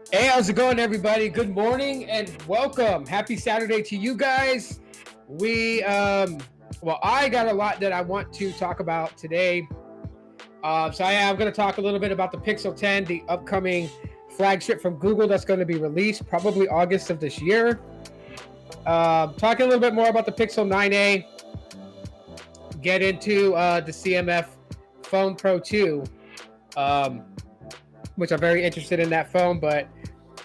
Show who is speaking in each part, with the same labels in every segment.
Speaker 1: Hey, how's it going, everybody? Good morning and welcome. Happy Saturday to you guys. I got a lot that I want to talk about today. I'm going to talk a little bit about the Pixel 10, the upcoming flagship from Google that's going to be released probably August of this year. Talking a little bit more about the Pixel 9a. Get into the CMF Phone Pro 2, which I'm very interested in that phone, but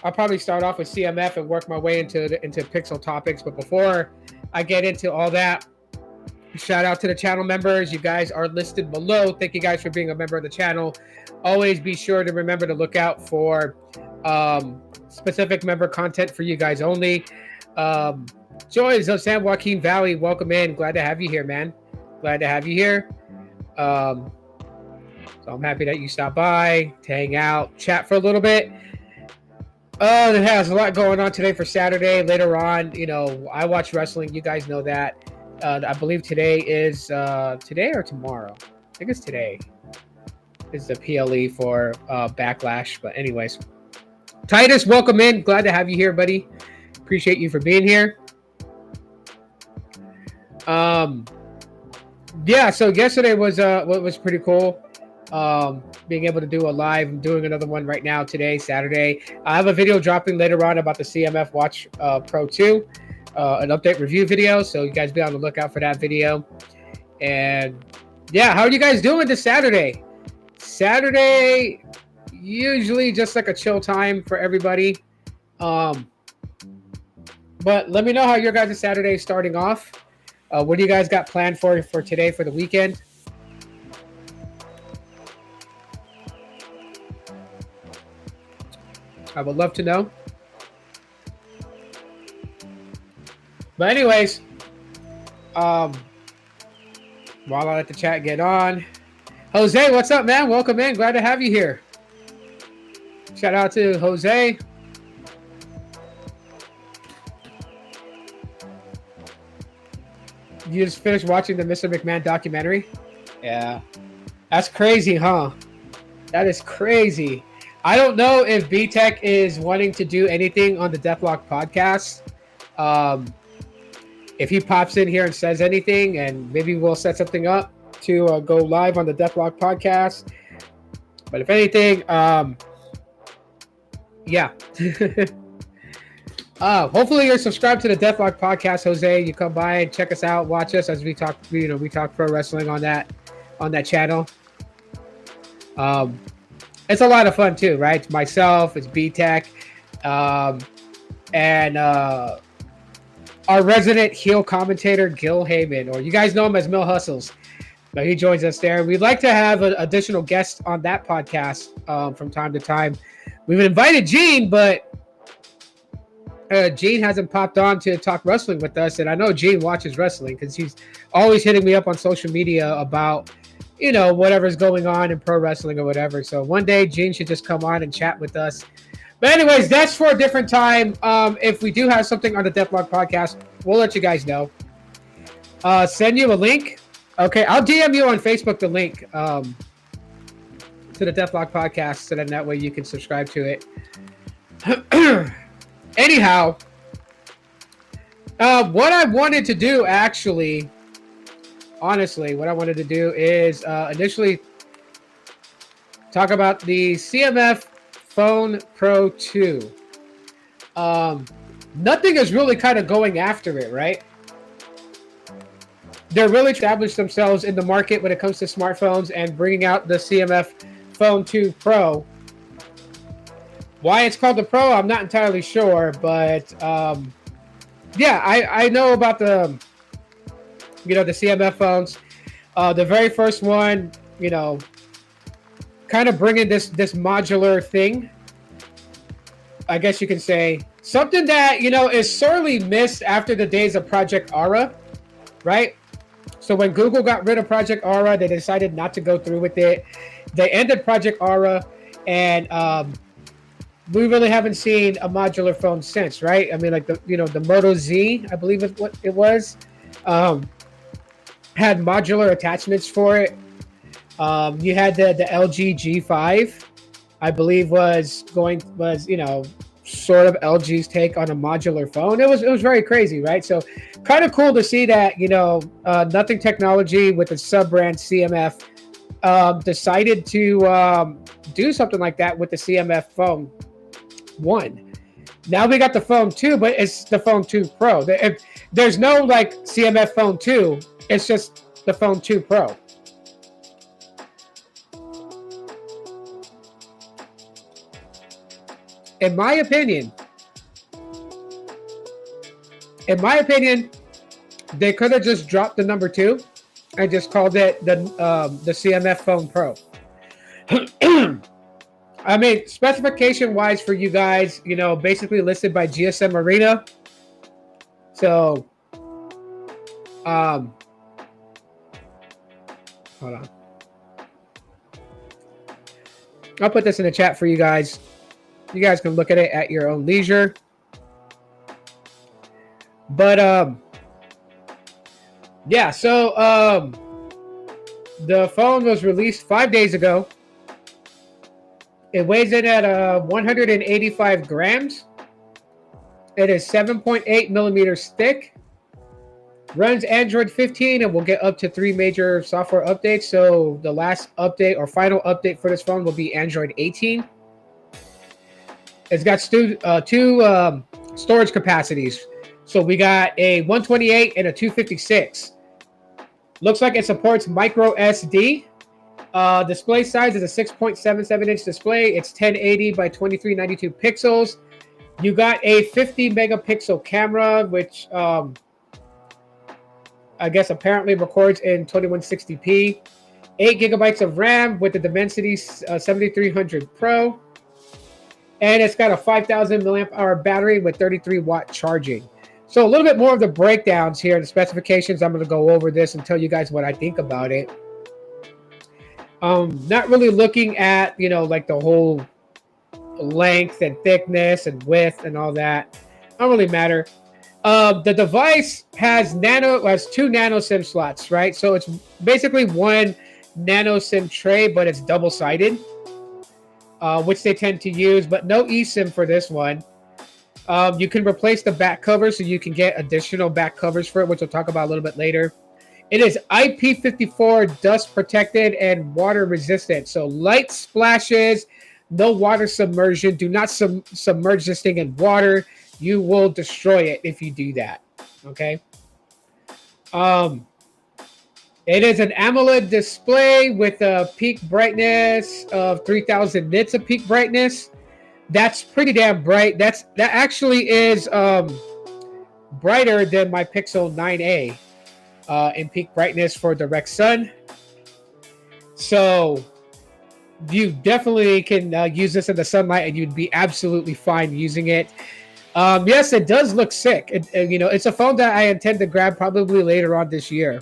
Speaker 1: I'll probably start off with CMF and work my way into Pixel topics. But before I get into all that, shout out to the channel members. You guys are listed below. Thank you guys for being a member of the channel. Always be sure to remember to look out for specific member content for you guys only. Joys of San Joaquin Valley, welcome in. Glad to have you here, man. Glad to have you here. So I'm happy that you stopped by to hang out, chat for a little bit. It has a lot going on today for Saturday. Later on, I watch wrestling. You guys know that. I believe today is today or tomorrow. I think it's today. It's the PLE for Backlash. But anyways, Titus, welcome in. Glad to have you here, buddy. Appreciate you for being here. Yeah. So yesterday was pretty cool. Being able to do a live. I'm doing another one right now today, Saturday. I have a video dropping later on about the CMF Watch Pro 2, an update review video. So you guys be on the lookout for that video. And yeah, how are you guys doing this Saturday? Saturday, usually just like a chill time for everybody. But let me know how your guys' Saturday is starting off. What do you guys got planned for today, for the weekend? I would love to know. But anyways, while I let the chat get on, Jose, what's up, man? Welcome in. Glad to have you here. Shout out to Jose. You just finished watching the Mr. McMahon documentary? Yeah. That's crazy, huh? That is crazy. I don't know if B-Tech is wanting to do anything on the Deathlock podcast. If he pops in here and says anything, and maybe we'll set something up to go live on the Deathlock podcast. But if anything, yeah. Hopefully you're subscribed to the Deathlock podcast, Jose. You come by and check us out, watch us as we talk. We talk pro wrestling on that channel. It's a lot of fun too, right? It's myself, it's B-Tech, and our resident heel commentator, Gil Heyman, or you guys know him as Mill Hustles. But he joins us there. We'd like to have additional guests on that podcast from time to time. We've invited Gene, but Gene hasn't popped on to talk wrestling with us. And I know Gene watches wrestling because he's always hitting me up on social media about whatever's going on in pro wrestling or whatever. So one day Gene should just come on and chat with us. But anyways, that's for a different time. If we do have something on the Deathlock podcast, we'll let you guys know. Send you a link. Okay, I'll DM you on Facebook the link to the Deathlock podcast, so then that way you can subscribe to it. Anyhow, what I wanted to do actually... Honestly, what I wanted to do is initially talk about the CMF Phone Pro 2. Nothing is really kind of going after it, right? They're really established themselves in the market when it comes to smartphones and bringing out the CMF Phone 2 Pro. Why it's called the Pro, I'm not entirely sure, but yeah, I know about the the CMF phones. The very first one, kind of bringing this modular thing, I guess you can say, something that is sorely missed after the days of Project Aura, right? So when Google got rid of Project Aura, they decided not to go through with it. They ended Project Aura, and we really haven't seen a modular phone since, right? I mean, like the Moto Z, I believe is what it was, had modular attachments for it. You had the LG G5, I believe was sort of LG's take on a modular phone. It was very crazy, right? So kind of cool to see that Nothing Technology with the sub brand CMF decided to do something like that with the CMF phone 1. Now we got the phone 2, but it's the phone 2 Pro. There's no like CMF phone 2. It's just the phone 2 Pro. In my opinion, they could have just dropped the number 2 and just called it the CMF Phone Pro. I mean, specification-wise for you guys, basically listed by GSM Arena. So, hold on. I'll put this in the chat for you guys. You guys can look at it at your own leisure. But yeah, so the phone was released 5 days ago. It weighs in at 185 grams. It is 7.8 millimeters thick. Runs Android 15 and will get up to 3 major software updates. So the last update or final update for this phone will be Android 18. It's got two storage capacities. So we got a 128 and a 256. Looks like it supports micro SD. Display size is a 6.77 inch display. It's 1080 by 2392 pixels. You got a 50 megapixel camera, which I guess apparently records in 2160p. 8 gigabytes of RAM with the Dimensity 7300 Pro. And it's got a 5,000 milliamp hour battery with 33 watt charging. So a little bit more of the breakdowns here, the specifications. I'm going to go over this and tell you guys what I think about it. Not really looking at, like the whole length and thickness and width and all that. Don't really matter. The device has 2 nano SIM slots, right? So it's basically one nano SIM tray, but it's double-sided, which they tend to use, but no eSIM for this one. You can replace the back cover, so you can get additional back covers for it, which we'll talk about a little bit later. It is IP54 dust protected and water resistant. So light splashes, no water submersion. Do not submerge this thing in water. You will destroy it if you do that. Okay. It is an AMOLED display with a peak brightness of 3000 nits of peak brightness. That's pretty damn bright. That actually is brighter than my Pixel 9a in peak brightness for direct sun. So you definitely can use this in the sunlight and you'd be absolutely fine using it. Yes, it does look sick. It's a phone that I intend to grab probably later on this year.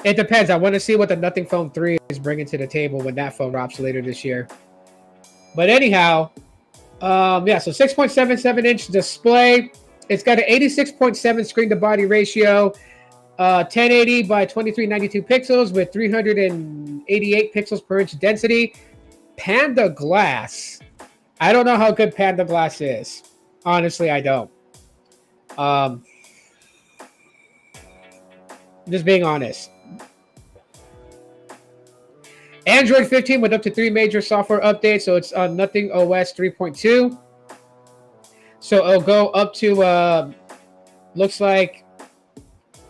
Speaker 1: It depends. I want to see what the Nothing Phone 3 is bringing to the table when that phone drops later this year. But anyhow, yeah, so 6.77 inch display. It's got an 86.7 screen to body ratio, 1080 by 2392 pixels with 388 pixels per inch density. Panda glass. I don't know how good Panda glass is. Honestly, I don't. Just being honest. Android 15 with up to 3 major software updates. So it's on Nothing OS 3.2. So it'll go up to, looks like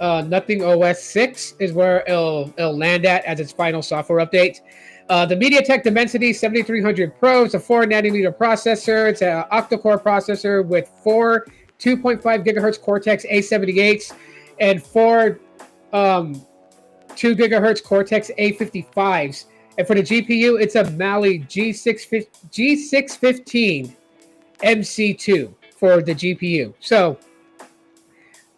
Speaker 1: Nothing OS 6 is where it'll land at as its final software update. The MediaTek Dimensity 7300 Pro. It's a 4 nanometer processor. It's an octa-core processor with 4 2.5 gigahertz Cortex A78s, and 4 2 gigahertz Cortex A55s. And for the GPU, it's a Mali G615 MC2 for the GPU. So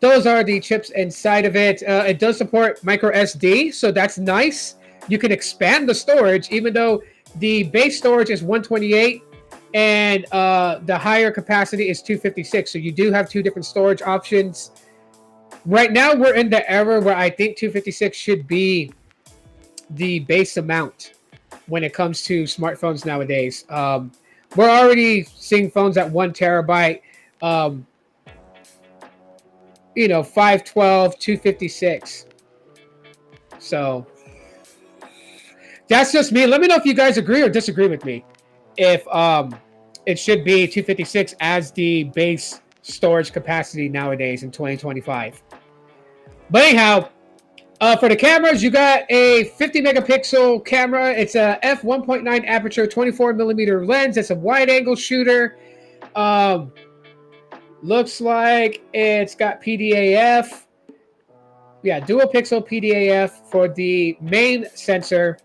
Speaker 1: those are the chips inside of it. It does support micro SD, so that's nice. You can expand the storage, even though the base storage is 128 and the higher capacity is 256. So you do have two different storage options. Right now, we're in the era where I think 256 should be the base amount when it comes to smartphones nowadays. We're already seeing phones at 1 terabyte. 512, 256. So that's just me. Let me know if you guys agree or disagree with me. If it should be 256 as the base storage capacity nowadays in 2025. But anyhow, for the cameras, you got a 50 megapixel camera. It's a f1.9 aperture, 24 millimeter lens. It's a wide angle shooter. Looks like it's got PDAF. Yeah, dual pixel PDAF for the main sensor.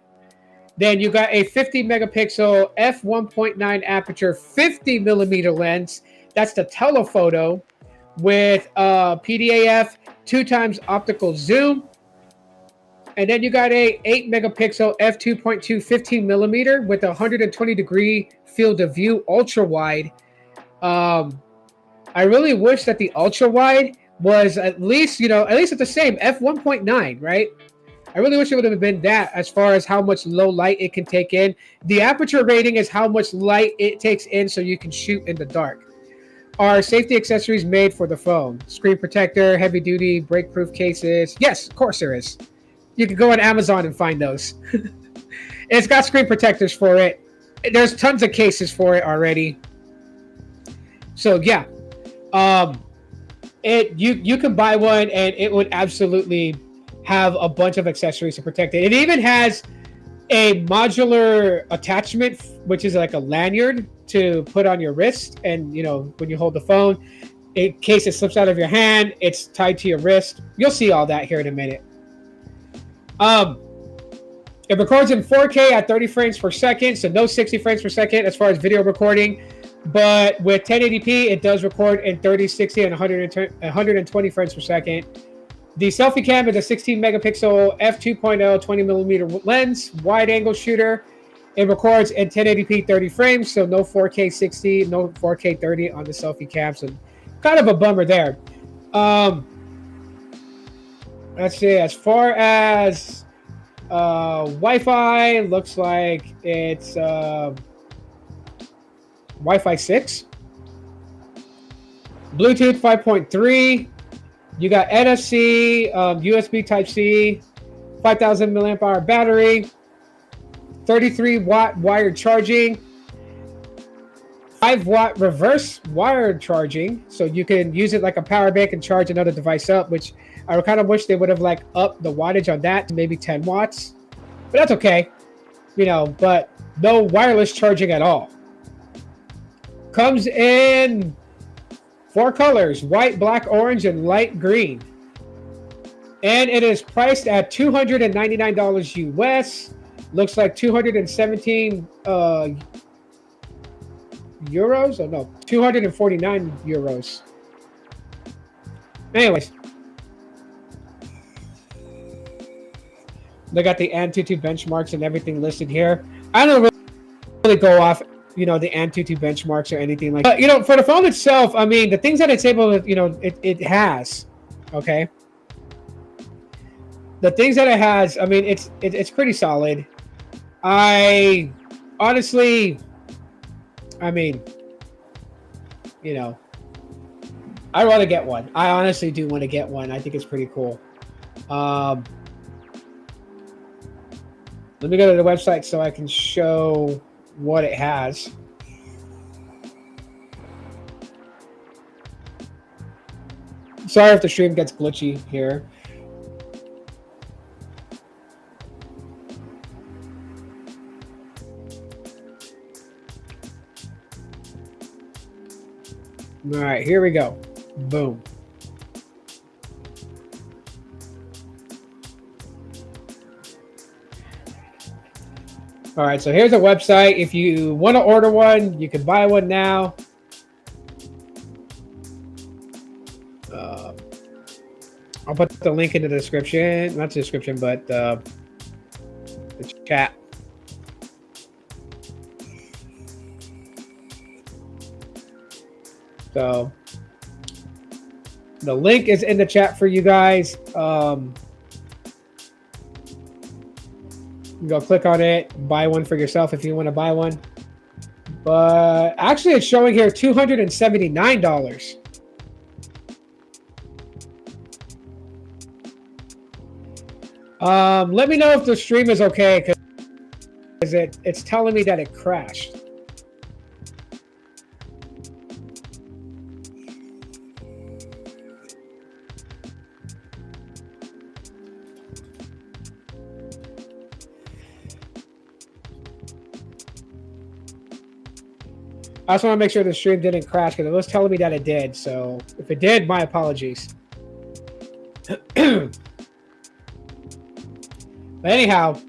Speaker 1: Then you got a 50 megapixel f1.9 aperture, 50 millimeter lens. That's the telephoto with PDAF, 2x optical zoom. And then you got a 8 megapixel f2.2 15 millimeter with a 120 degree field of view, ultra wide. I really wish that the ultra wide was at least at the same f1.9, right? I really wish it would have been that as far as how much low light it can take in. The aperture rating is how much light it takes in so you can shoot in the dark. Are safety accessories made for the phone? Screen protector, heavy duty, break proof cases. Yes, of course there is. You can go on Amazon and find those. It's got screen protectors for it. There's tons of cases for it already. So yeah, you can buy one and it would absolutely have a bunch of accessories to protect it. It even has a modular attachment, which is like a lanyard to put on your wrist, and when you hold the phone, in case it slips out of your hand, it's tied to your wrist. You'll see all that here in a minute. It records in 4K at 30 frames per second, so no 60 frames per second as far as video recording. But with 1080p, it does record in 30, 60, and 120 frames per second. The selfie cam is a 16 megapixel f2.0 20 millimeter lens, wide angle shooter. It records in 1080p 30 frames, so no 4K 60, no 4K 30 on the selfie cam. So kind of a bummer there. Let's see, as far as Wi-Fi, looks like it's Wi-Fi 6, Bluetooth 5.3. You got NFC, USB Type-C, 5,000 milliamp hour battery, 33 watt wired charging, 5 watt reverse wired charging, so you can use it like a power bank and charge another device up, which I kind of wish they would have upped the wattage on that to maybe 10 watts, but that's okay, but no wireless charging at all. Comes in 4 colors: white, black, orange, and light green. And it is priced at $299 US. Looks like 217 euros. Oh no, 249 euros. Anyways, they got the Antutu benchmarks and everything listed here. I don't really go off the Antutu benchmarks or anything like that. For the phone itself, I mean, the things that it's able to, it has, okay? The things that it has, I mean, it's pretty solid. I honestly, I mean, I want to get one. I honestly do want to get one. I think it's pretty cool. Let me go to the website so I can show what it has. Sorry if the stream gets glitchy here. All right, here we go. Boom. All right, so here's a website. If you want to order one, you can buy one now. I'll put the link in the description, not the description, but the chat. So the link is in the chat for you guys. You can go click on it, buy one for yourself if you want to buy one. But actually, it's showing here $279. Let me know if the stream is okay, because it's telling me that it crashed. I just want to make sure the stream didn't crash, because it was telling me that it did. So if it did, my apologies. But anyhow,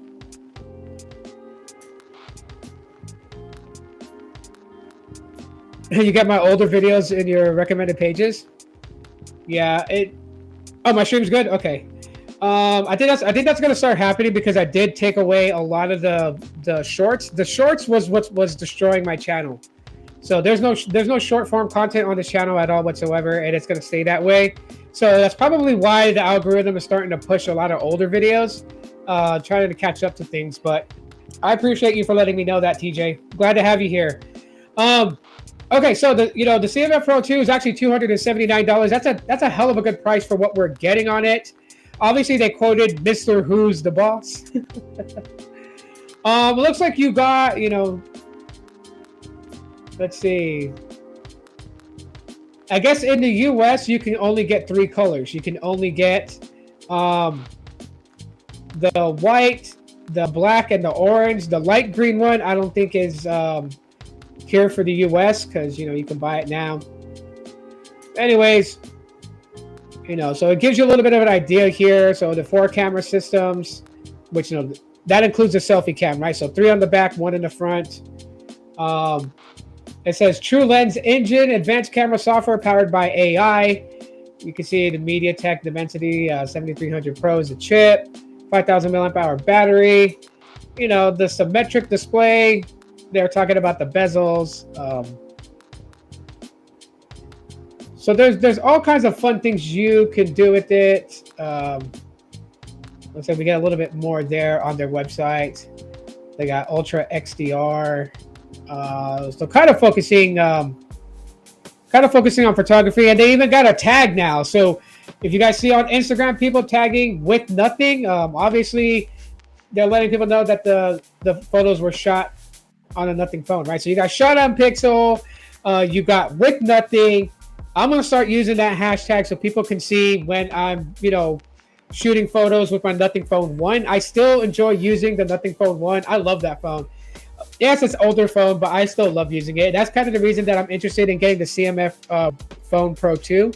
Speaker 1: you got my older videos in your recommended pages. Yeah, oh, my stream's good. Okay. I think that's gonna start happening, because I did take away a lot of the shorts. The shorts was what was destroying my channel. So there's no short form content on this channel at all whatsoever, and it's gonna stay that way. So that's probably why the algorithm is starting to push a lot of older videos, trying to catch up to things. But I appreciate you for letting me know that, TJ. Glad to have you here. Okay, so the CMF Pro 2 is actually $279. That's a hell of a good price for what we're getting on it. Obviously, they quoted Mr. Who's the Boss. It looks like you got, let's see. I guess in the US, you can only get 3 colors. You can only get the white, the black, and the orange. The light green one, I don't think is here for the US, because you can buy it now. Anyways, so it gives you a little bit of an idea here. So the 4 camera systems, which that includes the selfie cam, right? So 3 on the back, 1 in the front. It says True Lens Engine, advanced camera software powered by AI. You can see the MediaTek Dimensity 7300 Pro is the chip, 5,000 milliamp hour battery. The symmetric display. They're talking about the bezels. So there's all kinds of fun things you can do with it. Looks like we get a little bit more there on their website. They got Ultra XDR. So kind of focusing on photography, and they even got a tag now. So if you guys see on Instagram people tagging with nothing, obviously they're letting people know that the photos were shot on a nothing phone, right? So you got shot on Pixel, you got with nothing. I'm gonna start using that hashtag so people can see when I'm, shooting photos with my Nothing Phone 1. I still enjoy using the Nothing Phone 1. I love that phone. Yes, it's an older phone, but I still love using it. That's kind of the reason that I'm interested in getting the CMF Phone Pro 2.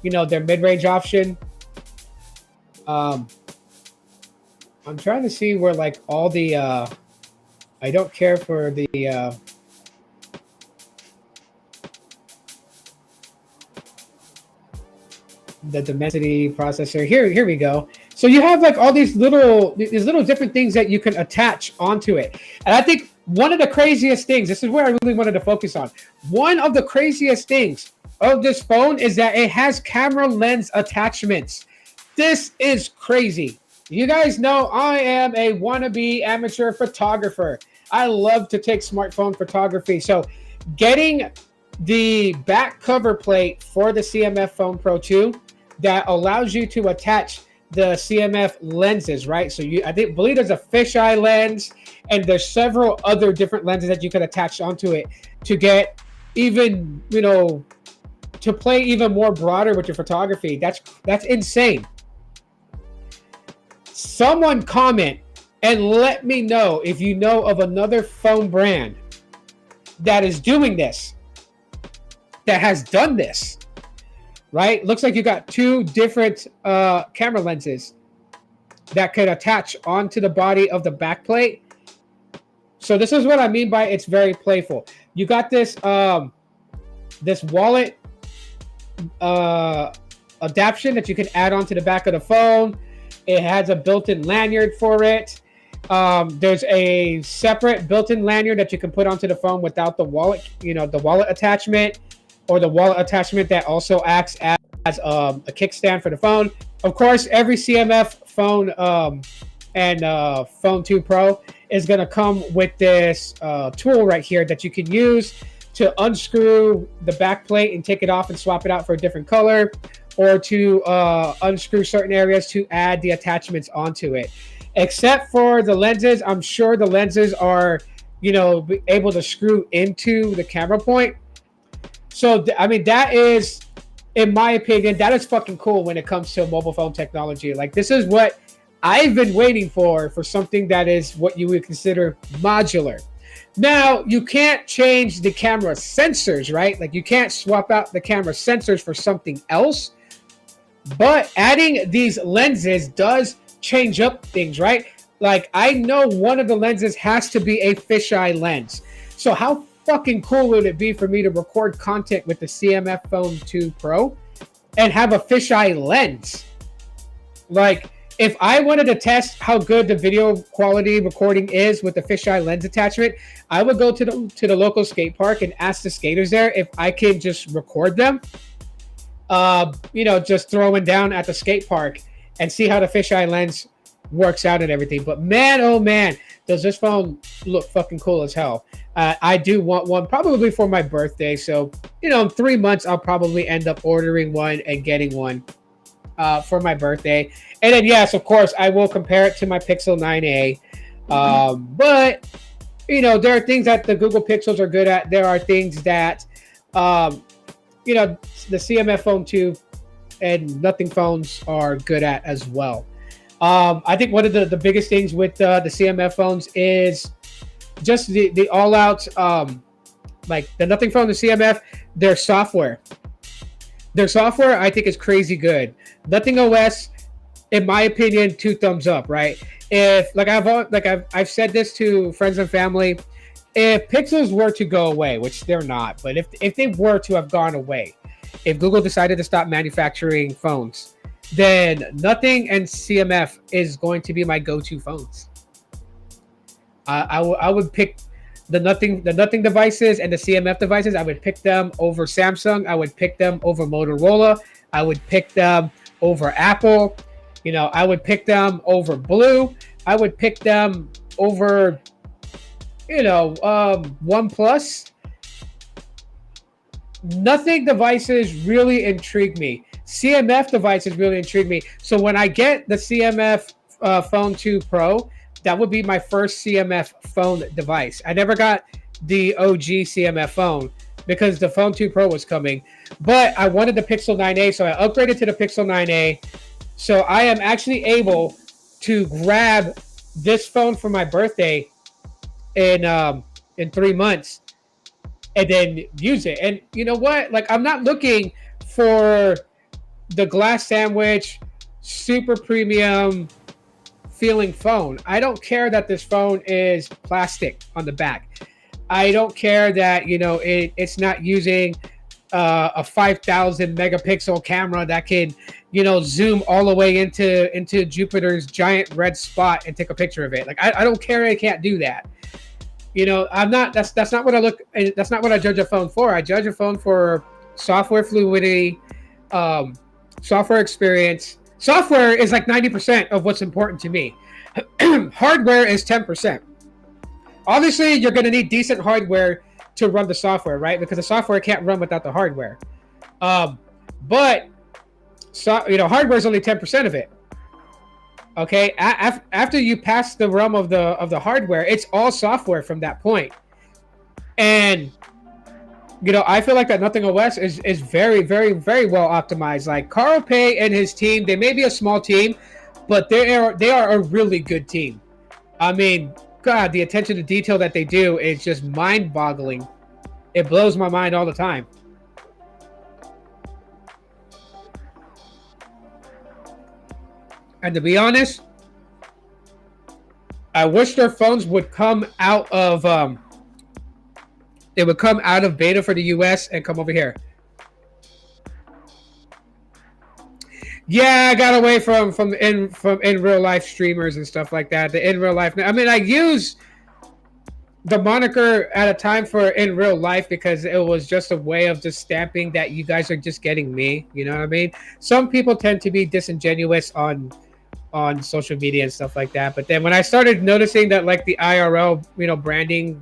Speaker 1: Their mid-range option. I'm trying to see where all the I don't care for the Dimensity processor. Here we go. So you have all these little different things that you can attach onto it. And I think one of the craziest things, this is where I really wanted to focus on. One of the craziest things of this phone is that it has camera lens attachments. This is crazy. You guys know I am a wannabe amateur photographer. I love to take smartphone photography. So getting the back cover plate for the CMF Phone Pro 2 that allows you to attach the CMF lenses, right? So I believe there's a fisheye lens, and there's several other different lenses that you can attach onto it to get even, to play even more broader with your photography. That's insane. Someone comment and let me know if you know of another phone brand that is doing this, that has done this. right? Looks like you got two different camera lenses that could attach onto the body of the back plate. So this is what I mean by it's very playful. You got this this wallet adaptation that you can add onto the back of the phone. It has a built-in lanyard for it. There's a separate built-in lanyard that you can put onto the phone without the wallet, the wallet attachment, or the wallet attachment that also acts as a kickstand for the phone. Of course, every CMF phone and Phone 2 Pro is going to come with this tool right here that you can use to unscrew the back plate and take it off and swap it out for a different color, or to unscrew certain areas to add the attachments onto it. Except for the lenses, I'm sure the lenses are, able to screw into the camera point. So, I mean, that is, in my opinion, that is fucking cool when it comes to mobile phone technology. Like, this is what I've been waiting for something that is what you would consider modular. Now, you can't change the camera sensors, right? Like, you can't swap out the camera sensors for something else. But adding these lenses does change up things, right? Like, I know one of the lenses has to be a fisheye lens. So how fucking cool would it be for me to record content with the CMF Phone 2 Pro and have a fisheye lens? Like, if I wanted to test how good the video quality recording is with the fisheye lens attachment, I would go to the local skate park and ask the skaters there if I could just record them, just throwing down at the skate park and see how the fisheye lens works out and everything. But man, oh man, does this phone look fucking cool as hell. I do want one probably for my birthday. So, in 3 months, I'll probably end up ordering one and getting one for my birthday. And then, yes, of course, I will compare it to my Pixel 9a. But, there are things that the Google Pixels are good at. There are things that, the CMF Phone 2 and Nothing phones are good at as well. I think one of the biggest things with the CMF phones is just the all-out, like the Nothing phone, the CMF, their software. Their software, I think, is crazy good. Nothing OS, in my opinion, 2 thumbs up, right? If I've said this to friends and family, if Pixels were to go away, which they're not, but if they were to have gone away, if Google decided to stop manufacturing phones, then Nothing and CMF is going to be my go-to phones. I would pick the Nothing devices and the CMF devices. I would pick them over Samsung. I would pick them over Motorola. I would pick them over Apple. I would pick them over Blue. I would pick them over, OnePlus. Nothing devices really intrigue me. CMF devices really intrigue me. So when I get the CMF Phone 2 Pro, that would be my first CMF phone device. I never got the OG CMF phone because the Phone 2 Pro was coming. But I wanted the Pixel 9a, so I upgraded to the Pixel 9a. So I am actually able to grab this phone for my birthday in 3 months and then use it. And you know what? Like, I'm not looking for the glass sandwich, super premium feeling phone. I don't care that this phone is plastic on the back. I don't care that, it's not using a 5,000 megapixel camera that can, zoom all the way into Jupiter's giant red spot and take a picture of it. Like, I don't care. I can't do that. I'm not, that's not what I look, that's not what I judge a phone for. I judge a phone for software fluidity, software experience. Software is like 90% of what's important to me. Hardware is 10%. Obviously, you're going to need decent hardware to run the software, right? Because the software can't run without the hardware. But hardware is only 10% of it. Okay, after you pass the realm of the hardware, it's all software from that point. And I feel like that Nothing OS is very, very, very well optimized. Like Carl Pei and his team, they may be a small team, but they are a really good team. I mean, God, the attention to detail that they do is just mind-boggling. It blows my mind all the time. And to be honest, I wish their phones would come out of it would come out of beta for the US and come over here. Yeah, I got away from in real life streamers and stuff like that. The in real life. I mean, I use the moniker at a time for in real life because it was just a way of just stamping that you guys are just getting me. You know what I mean? Some people tend to be disingenuous on social media and stuff like that. But then when I started noticing that like the IRL, branding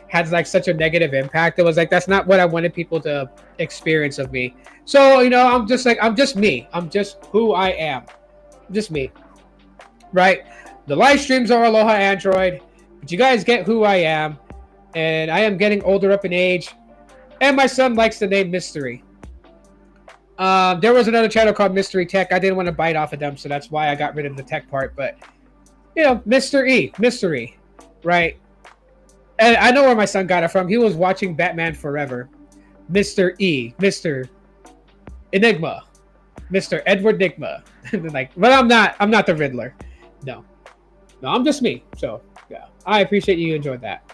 Speaker 1: had like such a negative impact, it was like that's not what I wanted people to experience of me. So I'm just like I'm just me. I'm just who I am. Just me. Right? The live streams are Aloha Android, but you guys get who I am, and I am getting older up in age, and my son likes the name Mystery. There was another channel called Mystery Tech. I didn't want to bite off of them, so that's why I got rid of the tech part. But Mr. E, Mystery, right? And I know where my son got it from. He was watching Batman Forever. Mr. E, Mr. Enigma, Mr. Edward Nigma. But I'm not the Riddler. No, I'm just me. So yeah, I appreciate you enjoyed that.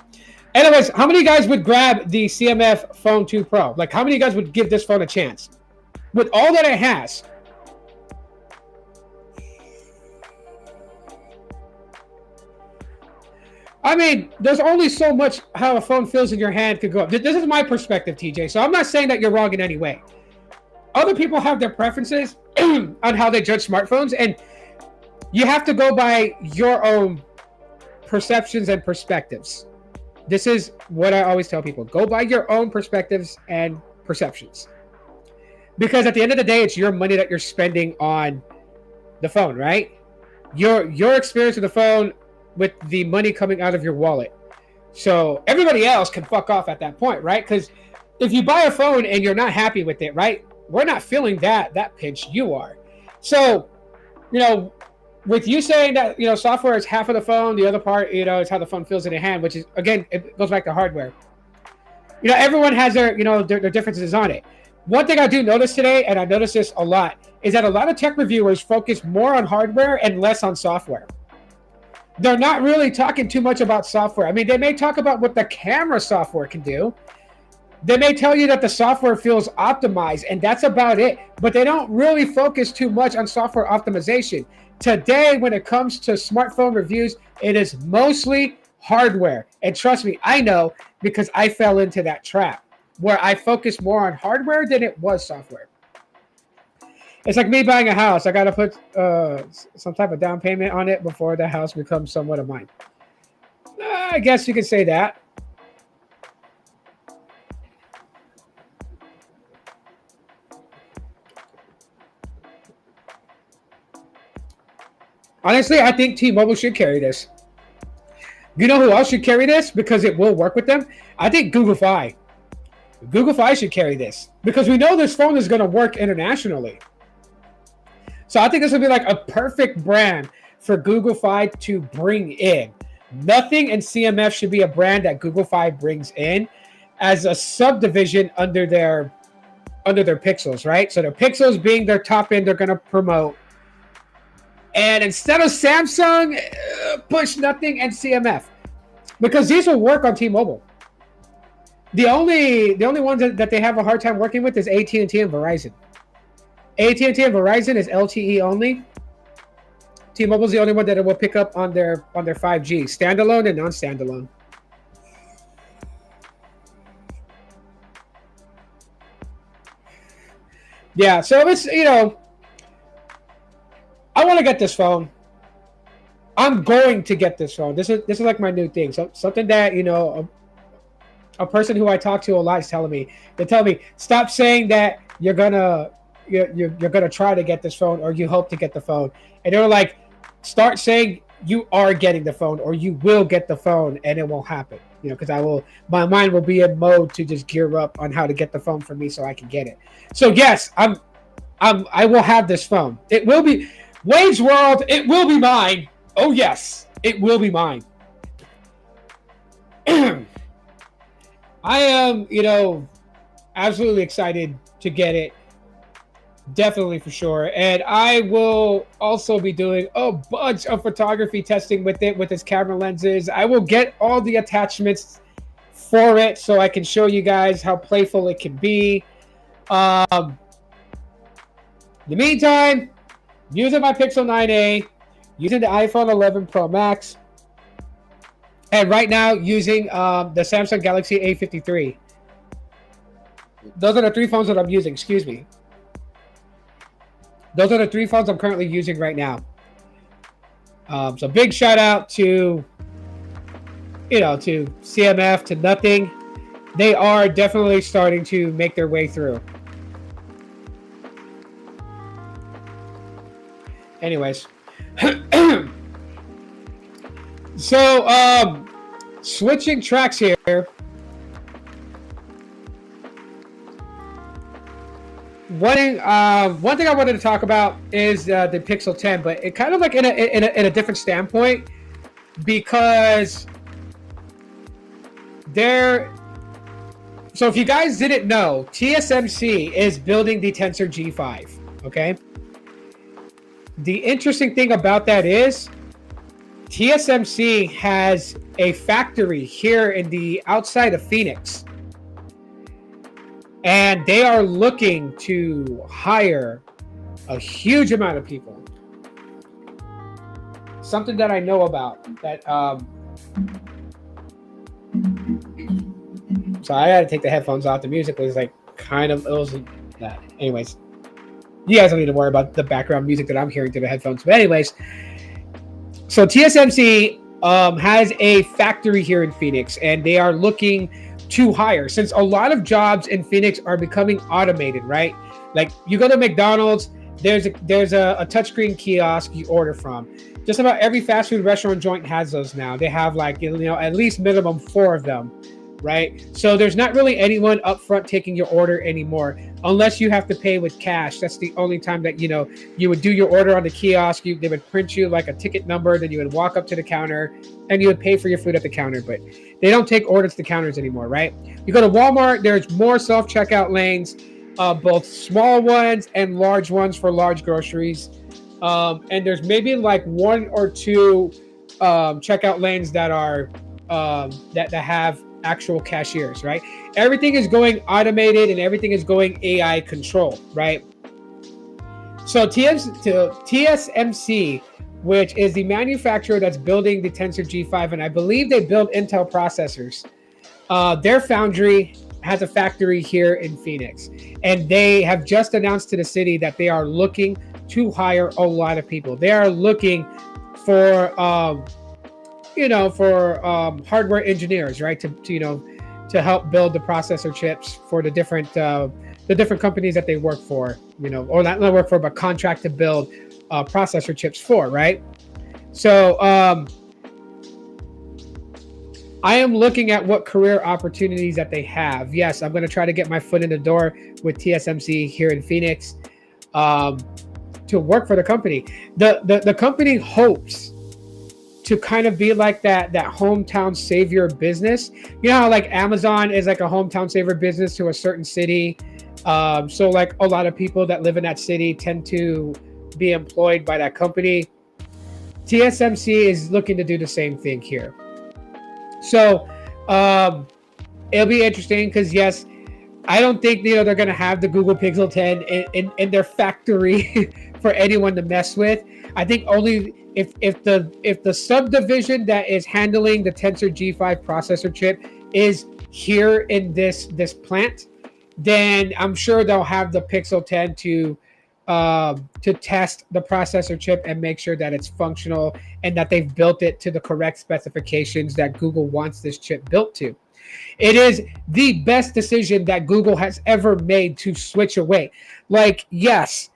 Speaker 1: Anyways, how many guys would grab the CMF Phone 2 Pro? Like, how many guys would give this phone a chance? With all that it has. I mean, there's only so much how a phone feels in your hand could go up. This is my perspective, TJ. So I'm not saying that you're wrong in any way. Other people have their preferences on how they judge smartphones, and you have to go by your own perceptions and perspectives. This is what I always tell people. Go by your own perspectives and perceptions. Because at the end of the day, it's your money that you're spending on the phone, right? Your experience with the phone with the money coming out of your wallet. So everybody else can fuck off at that point, right? Because if you buy a phone and you're not happy with it, right? We're not feeling that pinch. You are. So, with you saying that, software is half of the phone, the other part, is how the phone feels in your hand, which is, again, it goes back to hardware. Everyone has their differences on it. One thing I do notice today, and I notice this a lot, is that a lot of tech reviewers focus more on hardware and less on software. They're not really talking too much about software. I mean, they may talk about what the camera software can do. They may tell you that the software feels optimized, and that's about it. But they don't really focus too much on software optimization. Today, when it comes to smartphone reviews, it is mostly hardware. And trust me, I know, because I fell into that trap where I focus more on hardware than it was software. It's like me buying a house. I got to put some type of down payment on it before the house becomes somewhat of mine. I guess you could say that. Honestly, I think T-Mobile should carry this. You know who else should carry this? Because it will work with them? I think Google Fi. Google Fi should carry this. Because we know this phone is going to work internationally. So I think this would be like a perfect brand for Google Fi to bring in. Nothing in CMF should be a brand that Google Fi brings in as a subdivision under their Pixels, right? So their Pixels being their top end, they're going to promote. And instead of Samsung, push nothing and CMF. Because these will work on T-Mobile. The only ones that they have a hard time working with is AT&T and Verizon. AT&T and Verizon is LTE only. T-Mobile's the only one that it will pick up on their 5G, standalone and non-standalone. Yeah, so it's, I want to get this phone. I'm going to get this phone. This is like my new thing. So something that, a person who I talk to a lot is telling me. They tell me, stop saying that you're gonna try to get this phone or you hope to get the phone. And they're like, start saying you are getting the phone or you will get the phone, and it won't happen. Because my mind will be in mode to just gear up on how to get the phone for me so I can get it. So yes, I will have this phone. It will be Wade's World. It will be mine. Oh yes, it will be mine. I am, absolutely excited to get it. Definitely, for sure. And I will also be doing a bunch of photography testing with it, with its camera lenses. I will get all the attachments for it so I can show you guys how playful it can be. In the meantime, using my Pixel 9a, using the iPhone 11 Pro Max, and right now using the Samsung Galaxy A53. Those are the three phones that I'm using. Excuse me. Those are the three phones I'm currently using right now. So big shout out to, to CMF, to Nothing. They are definitely starting to make their way through. Anyways. So, switching tracks here. One thing I wanted to talk about is the Pixel 10, but it kind of like in a different standpoint, because so if you guys didn't know, TSMC is building the Tensor G5. Okay. The interesting thing about that is TSMC has a factory here in the outside of Phoenix. And they are looking to hire a huge amount of people. Something that I know about that. So I got to take the headphones off. The music was like kind of, it was that. Anyways, you guys don't need to worry about the background music that I'm hearing through the headphones. But anyways, so TSMC has a factory here in Phoenix, and they are looking to hire, since a lot of jobs in Phoenix are becoming automated, right? Like you go to McDonald's, there's a touchscreen kiosk you order from. Just about every fast food restaurant joint has those now. They have like, at least minimum 4 of them, right? So there's not really anyone up front taking your order anymore, unless you have to pay with cash. That's the only time that, you would do your order on the kiosk. They would print you like a ticket number, then you would walk up to the counter and you would pay for your food at the counter. But they don't take orders to counters anymore, right? You go to Walmart, there's more self-checkout lanes, both small ones and large ones for large groceries. And there's maybe like 1 or 2 checkout lanes that are that have actual cashiers, right? Everything is going automated and everything is going AI control, right? So TSMC, which is the manufacturer that's building the Tensor G5, and I believe they build Intel processors. Their foundry has a factory here in Phoenix, and they have just announced to the city that they are looking to hire a lot of people. They are looking for, hardware engineers, right? To help build the processor chips for the different companies that they work for, or not work for, but contract to build processor chips for, right? So I am looking at what career opportunities that they have. Yes, I'm going to try to get my foot in the door with TSMC here in Phoenix to work for the company. The company hopes to kind of be like that hometown savior business. You know how like Amazon is like a hometown savior business to a certain city. So like a lot of people that live in that city tend to be employed by that company. TSMC is looking to do the same thing here. So it'll be interesting because, yes, I don't think they're going to have the Google Pixel 10 in their factory for anyone to mess with. I think only if the subdivision that is handling the Tensor G5 processor chip is here in this plant, then I'm sure they'll have the Pixel 10 to test the processor chip and make sure that it's functional and that they've built it to the correct specifications that Google wants this chip built to. It is the best decision that Google has ever made to switch away. Like, yes,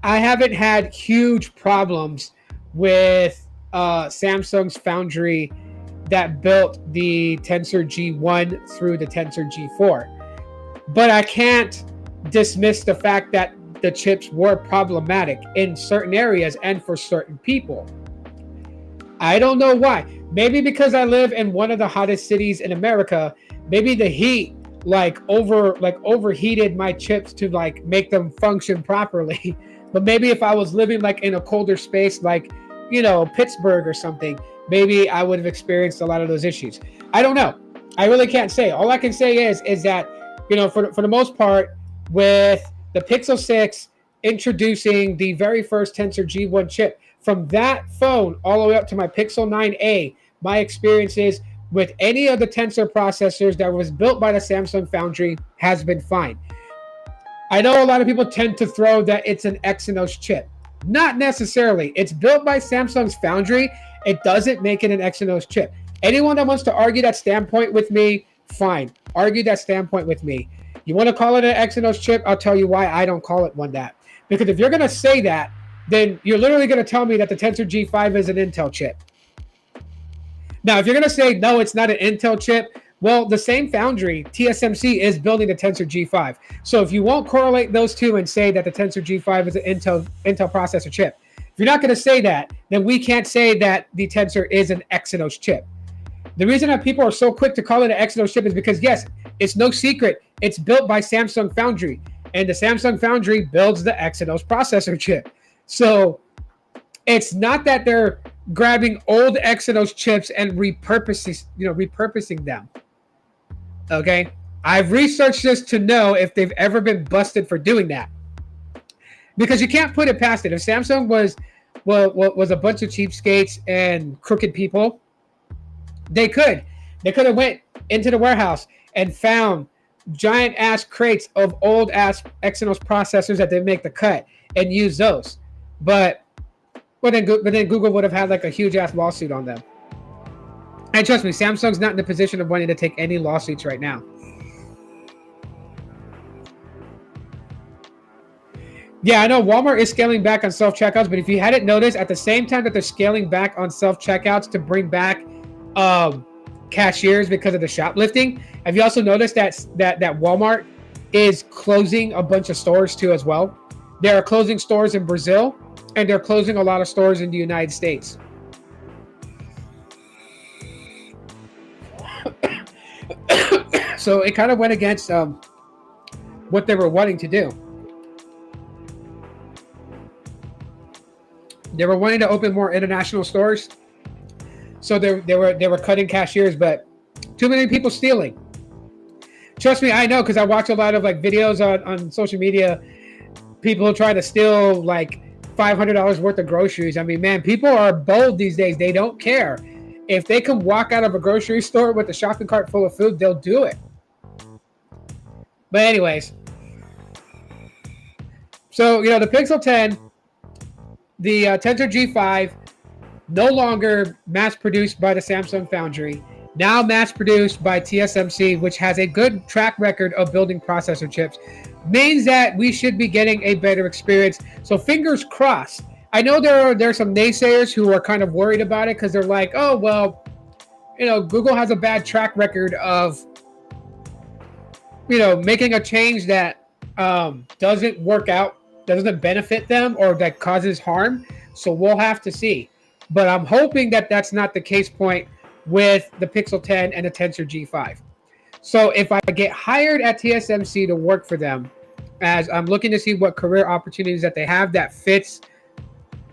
Speaker 1: I haven't had huge problems with Samsung's foundry that built the Tensor G1 through the Tensor G4. But I can't dismiss the fact that the chips were problematic in certain areas and for certain people. I don't know why. Maybe because I live in one of the hottest cities in America, maybe the heat like overheated my chips to like make them function properly. But maybe if I was living like in a colder space, like, Pittsburgh or something, maybe I would have experienced a lot of those issues. I don't know. I really can't say. All I can say is that, for the most part, with the Pixel 6 introducing the very first Tensor G1 chip, from that phone all the way up to my Pixel 9a, my experiences with any of the Tensor processors that was built by the Samsung Foundry has been fine. I know a lot of people tend to throw that it's an Exynos chip. Not necessarily. It's built by Samsung's Foundry. It doesn't make it an Exynos chip. Anyone that wants to argue that standpoint with me, fine. Argue that standpoint with me. You want to call it an Exynos chip? I'll tell you why I don't call it one that. Because if you're going to say that, then you're literally going to tell me that the Tensor G5 is an Intel chip. Now, if you're going to say, no, it's not an Intel chip, well, the same foundry, TSMC, is building the Tensor G5. So if you won't correlate those two and say that the Tensor G5 is an Intel processor chip, if you're not going to say that, then we can't say that the Tensor is an Exynos chip. The reason that people are so quick to call it an Exynos chip is because, yes, it's no secret. It's built by Samsung Foundry, and the Samsung Foundry builds the Exynos processor chip. So it's not that they're grabbing old Exynos chips and repurposing them. Okay, I've researched this to know if they've ever been busted for doing that, because you can't put it past it. If Samsung was a bunch of cheapskates and crooked people, they could have went into the warehouse and found giant ass crates of old ass Exynos processors that didn't make the cut and use those. But then Google would have had like a huge ass lawsuit on them. And trust me, Samsung's not in the position of wanting to take any lawsuits right now. Yeah, I know Walmart is scaling back on self-checkouts, but if you hadn't noticed, at the same time that they're scaling back on self-checkouts to bring back cashiers because of the shoplifting, have you also noticed that Walmart is closing a bunch of stores too as well? They are closing stores in Brazil, and they're closing a lot of stores in the United States. So it kind of went against what they were wanting to do. They were wanting to open more international stores, so they were cutting cashiers, but too many people stealing. Trust me, I know, because I watch a lot of like videos on social media. People trying to steal like $500 worth of groceries. I mean, man, people are bold these days. They don't care. If they can walk out of a grocery store with a shopping cart full of food, they'll do it. But anyways, so, the Pixel 10, the Tensor G5, no longer mass-produced by the Samsung Foundry, now mass-produced by TSMC, which has a good track record of building processor chips, means that we should be getting a better experience. So fingers crossed. I know there are some naysayers who are kind of worried about it because they're like, oh, well, Google has a bad track record of, making a change that doesn't work out, doesn't benefit them, or that causes harm. So we'll have to see. But I'm hoping that that's not the case point with the Pixel 10 and the Tensor G5. So if I get hired at TSMC to work for them, as I'm looking to see what career opportunities that they have that fits,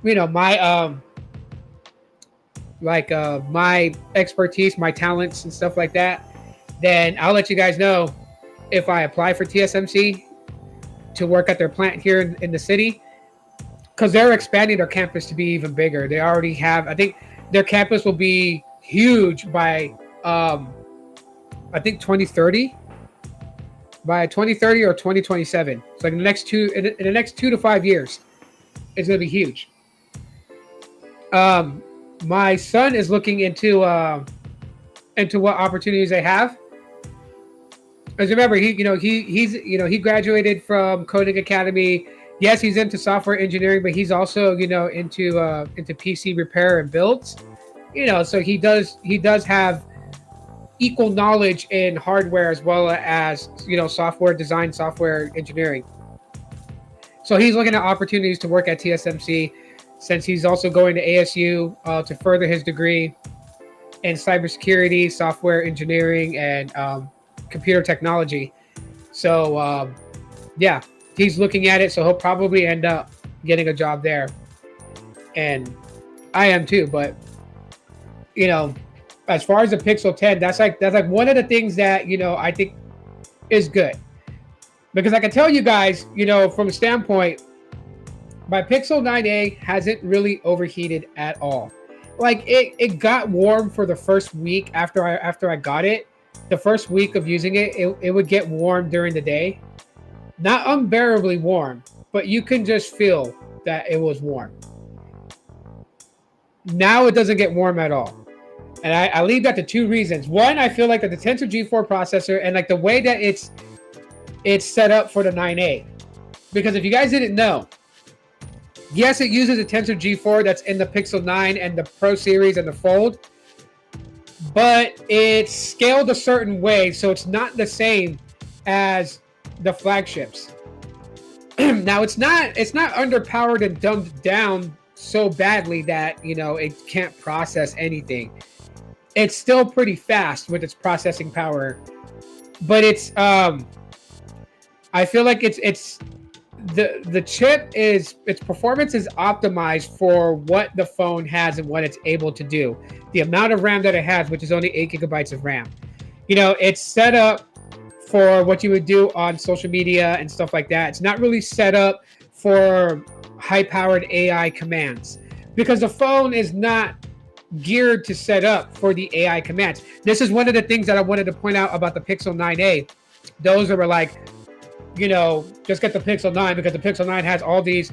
Speaker 1: my my expertise, my talents and stuff like that, then I'll let you guys know if I apply for TSMC to work at their plant here in the city, because they're expanding their campus to be even bigger. They already have, I think their campus will be huge by, I think 2030, by 2030 or 2027. So like in the next 2 to 5 years, it's going to be huge. My son is looking into what opportunities they have. Because remember, he graduated from Coding Academy. Yes, he's into software engineering, but he's also into PC repair and builds. So he does have equal knowledge in hardware as well as software design, software engineering. So he's looking at opportunities to work at TSMC, since he's also going to ASU to further his degree in cybersecurity, software engineering, and computer technology. So yeah, he's looking at it. So he'll probably end up getting a job there, and I am too. But you know, as far as the Pixel 10, that's like one of the things that I think is good, because I can tell you guys, from a standpoint, my Pixel 9a hasn't really overheated at all. Like it got warm for the first week after I got it. The first week of using it, it would get warm during the day. Not unbearably warm, but you can just feel that it was warm. Now it doesn't get warm at all. And I leave that to two reasons. One, I feel like that the Tensor G4 processor and like the way that it's set up for the 9A. Because if you guys didn't know, yes, it uses a Tensor G4 that's in the Pixel 9 and the Pro Series and the Fold, but it's scaled a certain way, so it's not the same as the flagships. Now it's not underpowered and dumbed down so badly that it can't process anything. It's still pretty fast with its processing power, but it's I feel like it's the chip is its performance is optimized for what the phone has and what it's able to do. The amount of RAM that it has, which is only 8 gigabytes of RAM. It's set up for what you would do on social media and stuff like that. It's not really set up for high-powered AI commands, because the phone is not geared to set up for the AI commands. This is one of the things that I wanted to point out about the Pixel 9a. Those that were like, just get the Pixel 9 because the Pixel 9 has all these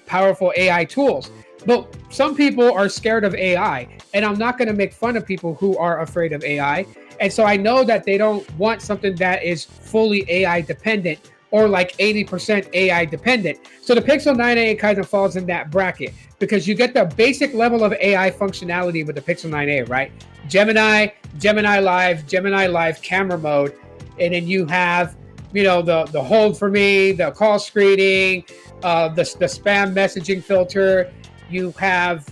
Speaker 1: powerful AI tools. But some people are scared of AI, and I'm not going to make fun of people who are afraid of AI. And so I know that they don't want something that is fully AI dependent or like 80% AI dependent. So the Pixel 9a kind of falls in that bracket, because you get the basic level of AI functionality with the Pixel 9a, right? Gemini Live camera mode, and then you have the hold for me, the call screening, the spam messaging filter. You have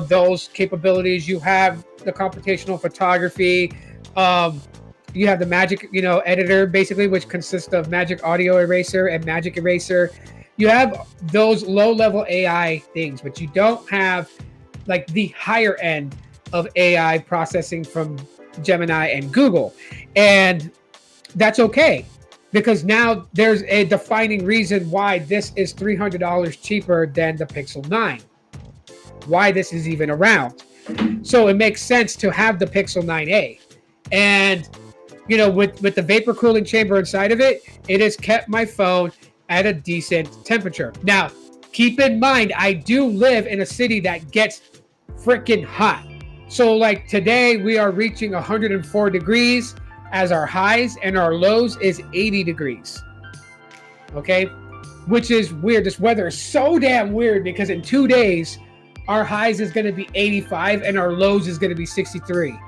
Speaker 1: those capabilities. You have the computational photography. You have the Magic editor, basically, which consists of Magic Audio Eraser and Magic Eraser. You have those low-level AI things, but you don't have like the higher end of AI processing from Gemini and Google, and that's okay, because now there's a defining reason why this is $300 cheaper than the Pixel 9. Why this is even around. So it makes sense to have the Pixel 9a. And, with the vapor cooling chamber inside of it, it has kept my phone at a decent temperature. Now, keep in mind, I do live in a city that gets freaking hot. So like today, we are reaching 104 degrees as our highs, and our lows is 80 degrees. Okay? Which is weird. This weather is so damn weird, because in 2 days, our highs is going to be 85 and our lows is going to be 63.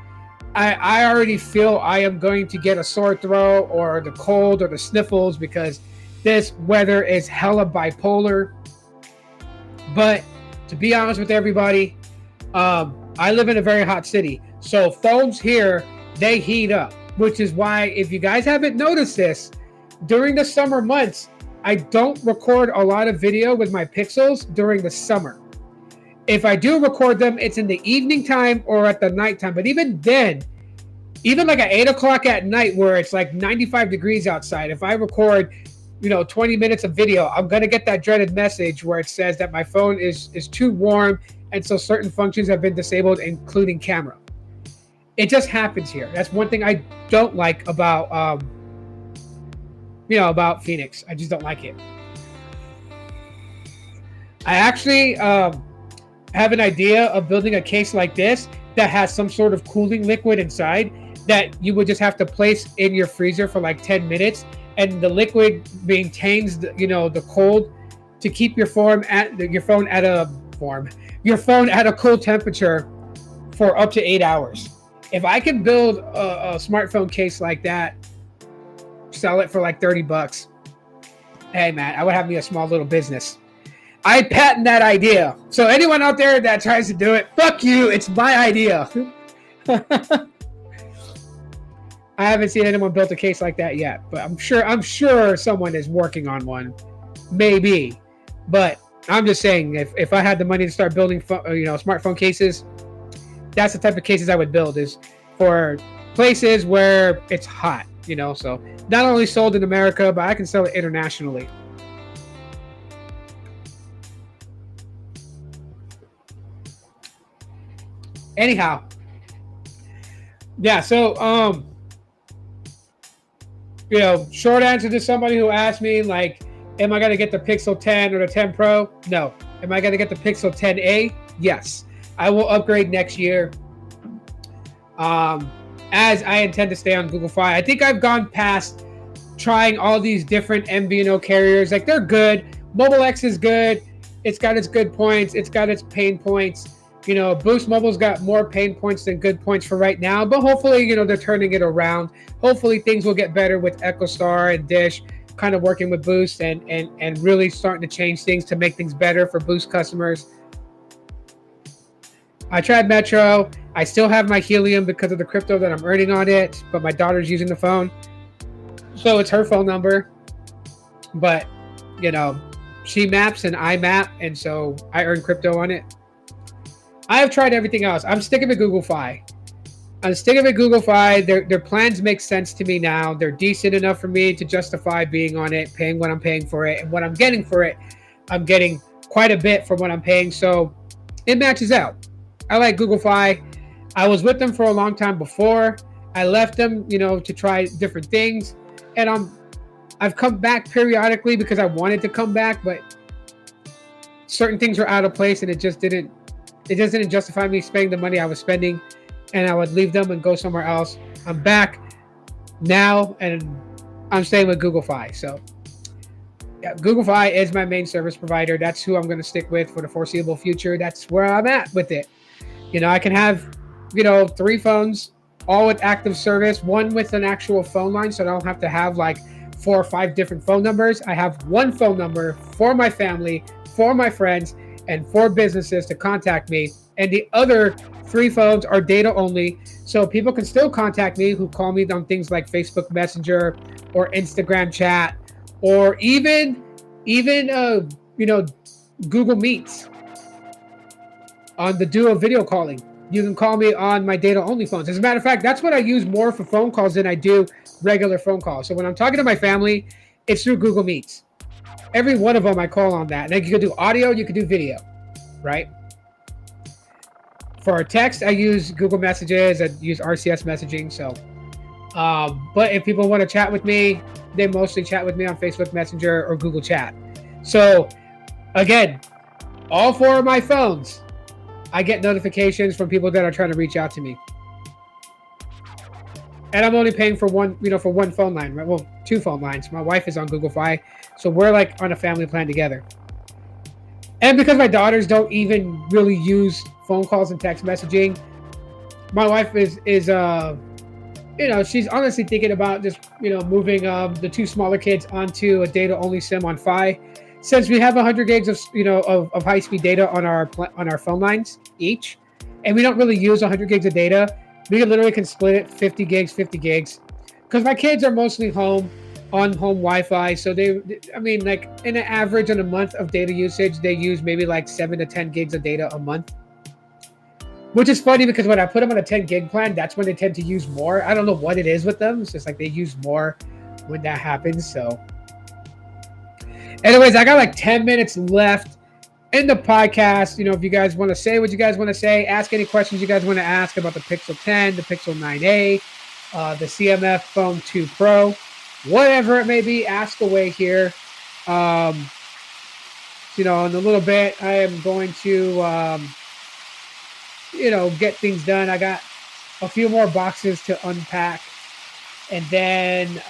Speaker 1: I already feel I am going to get a sore throat or the cold or the sniffles, because this weather is hella bipolar. But to be honest with everybody, I live in a very hot city. So phones here, they heat up, which is why, if you guys haven't noticed this, during the summer months, I don't record a lot of video with my Pixels during the summer. If I do record them, it's in the evening time or at the nighttime. But even then, even like at 8 o'clock at night, where it's like 95 degrees outside, if I record 20 minutes of video, I'm going to get that dreaded message where it says that my phone is too warm, and so certain functions have been disabled, including camera. It just happens here. That's one thing I don't like about about Phoenix. I just don't like it. I actually have an idea of building a case like this that has some sort of cooling liquid inside that you would just have to place in your freezer for like 10 minutes, and the liquid maintains the cold to keep your phone at a cool temperature for up to 8 hours. If I can build a smartphone case like that, sell it for like $30, hey man, I would have me a small little business. I patent that idea. So anyone out there that tries to do it, fuck you. It's my idea. I haven't seen anyone build a case like that yet, but I'm sure someone is working on one, maybe. But I'm just saying, if I had the money to start building, smartphone cases, that's the type of cases I would build, is for places where it's hot, so not only sold in America, but I can sell it internationally. Anyhow, yeah, so short answer to somebody who asked me, like, am I going to get the Pixel 10 or the 10 Pro? No. Am I going to get the Pixel 10a? Yes. I will upgrade next year, as I intend to stay on Google Fi. I think I've gone past trying all these different MVNO carriers. Like, they're good. Mobile X is good. It's got its good points. It's got its pain points. Boost Mobile's got more pain points than good points for right now, but hopefully, they're turning it around. Hopefully things will get better with EchoStar and Dish kind of working with Boost and really starting to change things to make things better for Boost customers. I tried Metro. I still have my Helium because of the crypto that I'm earning on it, but my daughter's using the phone, so it's her phone number. But, she maps and I map, and so I earn crypto on it. I have tried everything else. I'm sticking with Google Fi. Their plans make sense to me now. They're decent enough for me to justify being on it, paying what I'm paying for it, and what I'm getting for it. I'm getting quite a bit for what I'm paying, so it matches out. I like Google Fi. I was with them for a long time before. I left them, to try different things, and I've come back periodically because I wanted to come back, but certain things were out of place, and it just didn't justify me spending the money I was spending, and I would leave them and go somewhere else. I'm back now, and I'm staying with Google Fi. So, yeah, Google Fi is my main service provider. That's who I'm going to stick with for the foreseeable future. That's where I'm at with it. I can have, 3 phones, all with active service, one with an actual phone line, so I don't have to have like 4 or 5 different phone numbers. I have one phone number for my family, for my friends, and for businesses to contact me. And the other 3 phones are data only, so people can still contact me who call me on things like Facebook Messenger or Instagram chat, or even Google Meets on the Duo video calling. You can call me on my data only phones. As a matter of fact, that's what I use more for phone calls than I do regular phone calls. So when I'm talking to my family, it's through Google Meets. Every one of them I call on that. And you could do audio, you could do video, right? For text, I use Google Messages, I use RCS messaging. So, but if people want to chat with me, they mostly chat with me on Facebook Messenger or Google Chat. So, again, all 4 of my phones, I get notifications from people that are trying to reach out to me. And I'm only paying for one phone line, right? Well, 2 phone lines. My wife is on Google Fi, so we're like on a family plan together. And because my daughters don't even really use phone calls and text messaging, my wife is she's honestly thinking about just moving the 2 smaller kids onto a data only SIM on Fi, since we have 100 gigs of high speed data on our phone lines each, and we don't really use 100 gigs of data. We can split it 50 gigs, because my kids are mostly home on home Wi-Fi. So like in an average on a month of data usage, they use maybe like 7 to 10 gigs of data a month, which is funny because when I put them on a 10 gig plan, that's when they tend to use more. I don't know what it is with them. It's just like they use more when that happens. So anyways, I got like 10 minutes left in the podcast. If you guys want to say what you guys want to say, ask any questions you guys want to ask about the Pixel 10, the Pixel 9a, the CMF Phone 2 Pro, whatever it may be, ask away here. In a little bit, I am going to, get things done. I got a few more boxes to unpack. And then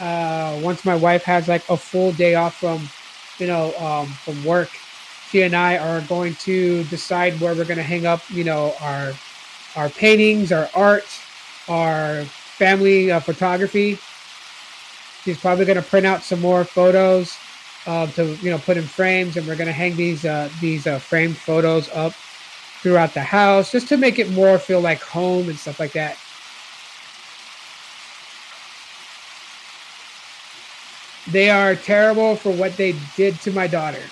Speaker 1: once my wife has like a full day off from work, she and I are going to decide where we're going to hang up, our paintings, our art, our family photography. She's probably going to print out some more photos to put in frames, and we're going to hang these framed photos up throughout the house just to make it more feel like home and stuff like that. They are terrible for what they did to my daughter.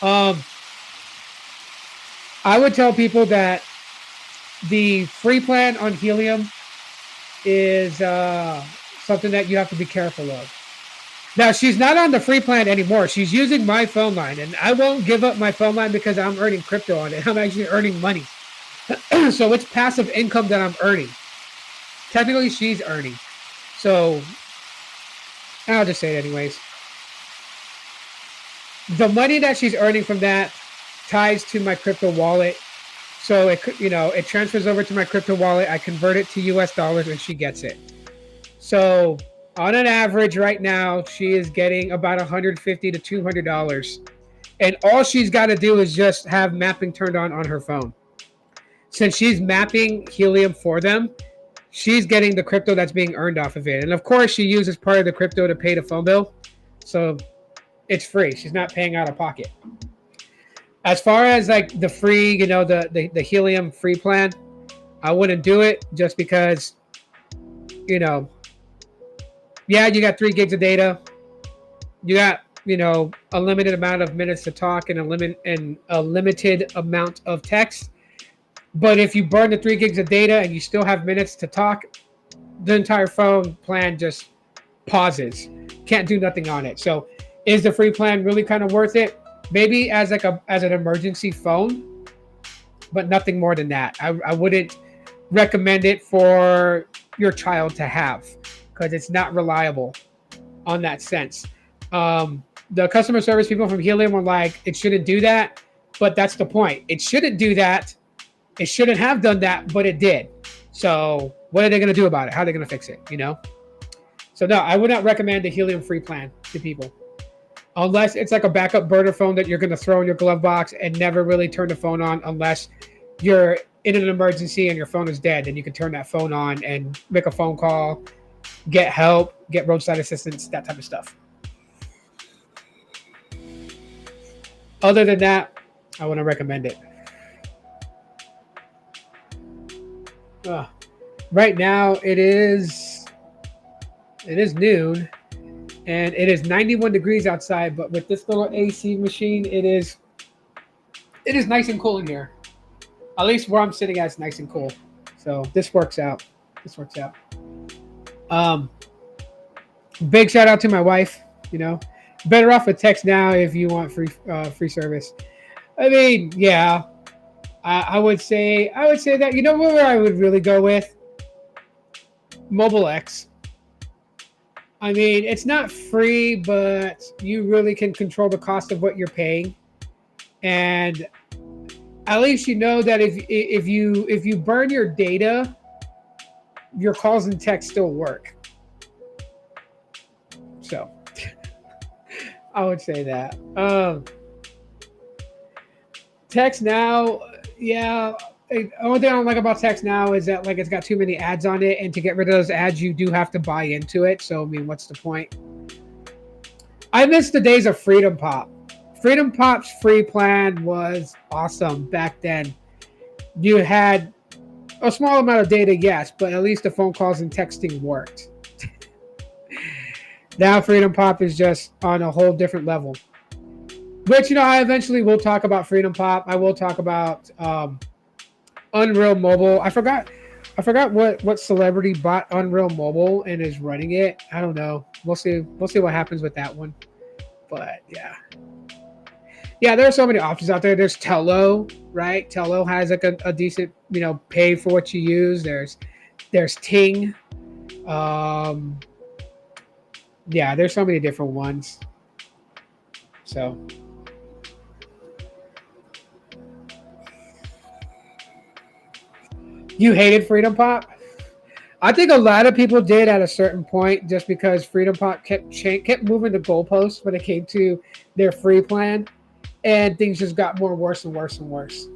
Speaker 1: Yeah. I would tell people that the free plan on Helium is something that you have to be careful of. Now, she's not on the free plan anymore. She's using my phone line, and I won't give up my phone line because I'm earning crypto on it. I'm actually earning money. So it's passive income that I'm earning. Technically, she's earning. So I'll just say it anyways. The money that she's earning from that ties to my crypto wallet. So it transfers over to my crypto wallet. I convert it to US dollars and she gets it. So on an average right now, she is getting about $150 to $200. And all she's got to do is just have mapping turned on her phone. Since she's mapping Helium for them, she's getting the crypto that's being earned off of it. And of course, she uses part of the crypto to pay the phone bill. So it's free. She's not paying out of pocket. As far as like the free, the Helium free plan, I wouldn't do it just because, yeah, you got 3 gigs of data. You got, a limited amount of minutes to talk and a limited amount of text. But if you burn the 3 gigs of data and you still have minutes to talk, the entire phone plan just pauses. Can't do nothing on it. So is the free plan really kind of worth it? Maybe as an emergency phone, but nothing more than that. I wouldn't recommend it for your child to have because it's not reliable on that sense. The customer service people from Helium were like, it shouldn't do that, but that's the point. It shouldn't do that. It shouldn't have done that, but it did. So what are they going to do about it? How are they going to fix it? So no, I would not recommend the Helium free plan to people. Unless it's like a backup burner phone that you're going to throw in your glove box and never really turn the phone on unless you're in an emergency and your phone is dead. Then you can turn that phone on and make a phone call, get help, get roadside assistance, that type of stuff. Other than that, I wouldn't recommend it. Right now it is noon. And it is 91 degrees outside, but with this little AC machine, it is nice and cool in here. At least where I'm sitting at is nice and cool. So this works out. Big shout out to my wife. Better off with text now if you want free service. I mean, yeah, I would say that where I would really go with Mobile X. I mean, it's not free, but you really can control the cost of what you're paying, and at least you know that if you burn your data, your calls and texts still work. So, I would say that. Text Now, yeah. The only thing I don't like about Text Now is that it's got too many ads on it, and to get rid of those ads, you do have to buy into it. So I mean, what's the point? I miss the days of Freedom Pop. Freedom Pop's free plan was awesome back then. You had a small amount of data, yes, but at least the phone calls and texting worked. Now Freedom Pop is just on a whole different level. Which I eventually will talk about Freedom Pop. I will talk about Unreal Mobile. I forgot what celebrity bought Unreal Mobile and is running it. I don't know. We'll see what happens with that one. But yeah, there are so many options out there. There's Tello, right? Tello has a decent pay for what you use. There's Ting. Yeah, there's so many different ones. So. You hated Freedom Pop? I think a lot of people did at a certain point, just because Freedom Pop kept moving the goalposts when it came to their free plan, and things just got worse and worse and worse.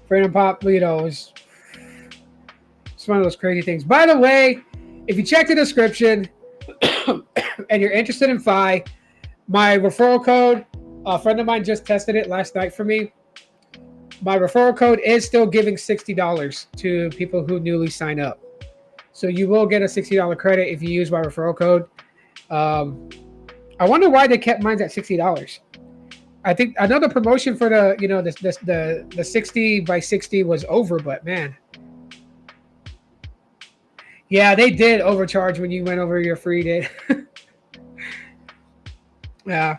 Speaker 1: Freedom Pop, is it's one of those crazy things. By the way, if you check the description and you're interested in Fi, my referral code. A friend of mine just tested it last night for me. my referral code is still giving $60 to people who newly sign up. So you will get a $60 credit if you use my referral code. I wonder why they kept mine at $60. I think another promotion for the, you know, the 60 by 60 was over, but man. Yeah, they did overcharge when you went over your free date. Yeah.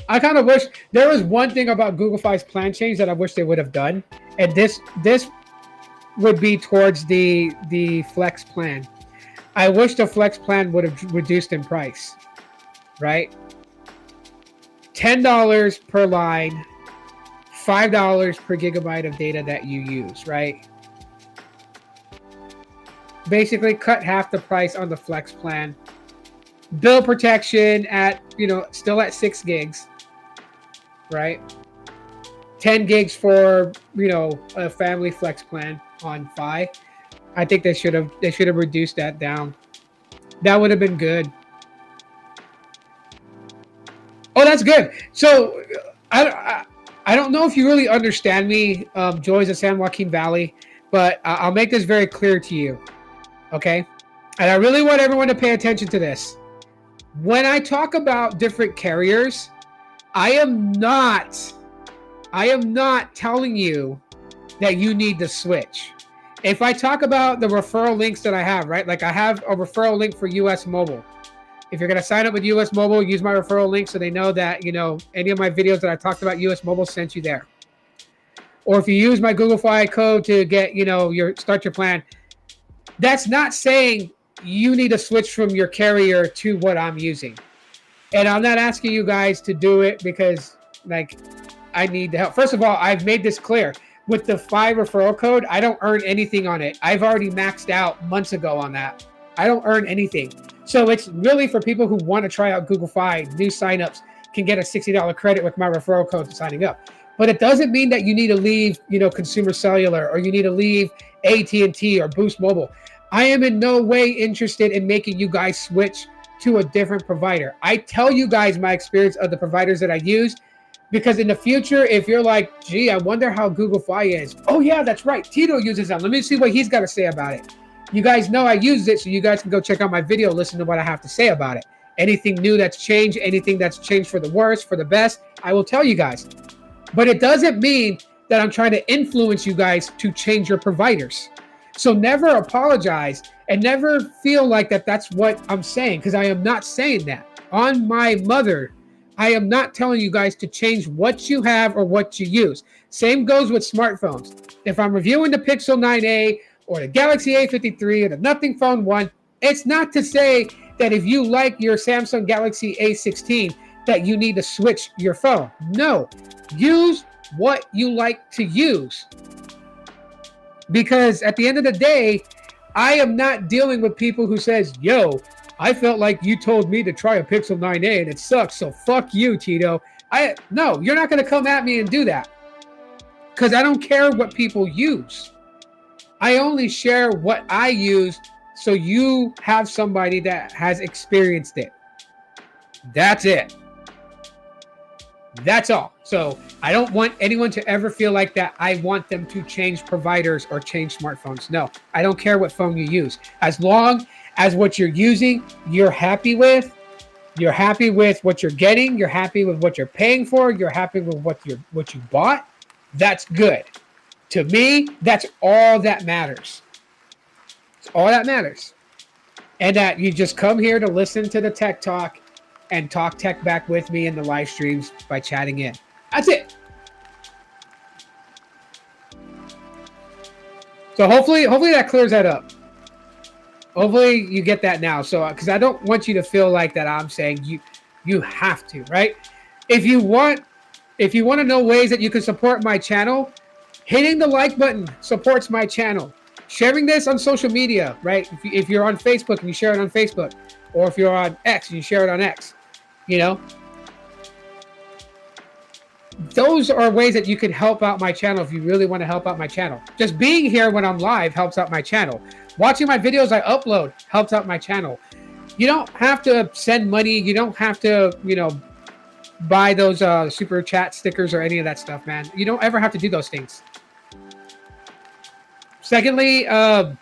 Speaker 1: I kind of wish there was one thing about Google Fi's plan change that I wish they would have done. And this would be towards the flex plan. I wish the flex plan would have reduced in price, right? $10 per line, $5 per gigabyte of data that you use, right? Basically cut half the price on the flex plan. Bill protection at, you know, still at 6 gigs, right? 10 gigs for, you know, a family flex plan on Fi. I think they should have reduced that down. That would have been good. Oh, that's good. So I don't know if you really understand me, Joys of San Joaquin Valley, but I'll make this very clear to you. Okay? And I really want everyone to pay attention to this. When I talk about different carriers, I am not telling you that you need to switch. If I talk about the referral links that I have, right? Like I have a referral link for US Mobile. If you're going to sign up with US Mobile, use my referral link so they know that, you know, any of my videos that I talked about US Mobile sent you there. Or if you use my Google Fi code to get, you know, start your plan, that's not saying you need to switch from your carrier to what I'm using. And I'm not asking you guys to do it because, like, I need the help. First of all, I've made this clear. With the Fi referral code, I don't earn anything on it. I've already maxed out months ago on that. I don't earn anything. So it's really for people who want to try out Google Fi. New signups can get a $60 credit with my referral code for signing up. But it doesn't mean that you need to leave, you know, Consumer Cellular, or you need to leave AT&T or Boost Mobile. I am in no way interested in making you guys switch to a different provider. I tell you guys my experience of the providers that I use, because in the future, if you're like, gee, I wonder how Google Fi is. Oh yeah, that's right. Tito uses that. Let me see what he's got to say about it. You guys know I use it, so you guys can go check out my video, listen to what I have to say about it. Anything new that's changed, anything that's changed for the worse, for the best, I will tell you guys. But it doesn't mean that I'm trying to influence you guys to change your providers. So never apologize and never feel like that's what I'm saying, because I am not saying that. On my mother, I am not telling you guys to change what you have or what you use. Same goes with smartphones. If I'm reviewing the Pixel 9a or the Galaxy A53 or the Nothing Phone 1, it's not to say that if you like your Samsung Galaxy A16 that you need to switch your phone. No, use what you like to use. Because at the end of the day, I am not dealing with people who says, yo, I felt like you told me to try a Pixel 9a and it sucks, so fuck you, Tito. No, you're not going to come at me and do that. Because I don't care what people use. I only share what I use so you have somebody that has experienced it. That's it. That's all. So I don't want anyone to ever feel like that I want them to change providers or change smartphones. No, I don't care what phone you use. As long as what you're using, you're happy with what you're getting, you're happy with what you're paying for, you're happy with what you bought, that's good. To me, that's all that matters. It's all that matters. And that you just come here to listen to the tech talk and talk tech back with me in the live streams by chatting in. That's it. So hopefully that clears that up. Hopefully you get that now. So, because I don't want you to feel like that I'm saying you have to, right? If you want to know ways that you can support my channel, hitting the like button supports my channel. Sharing this on social media, right? If you're on Facebook and you share it on Facebook, or if you're on X and you share it on X, you know, those are ways that you can help out my channel if you really want to help out my channel. Just being here when I'm live helps out my channel. Watching my videos I upload helps out my channel. You don't have to send money. You don't have to, you know, buy those super chat stickers or any of that stuff, man. You don't ever have to do those things. Secondly, I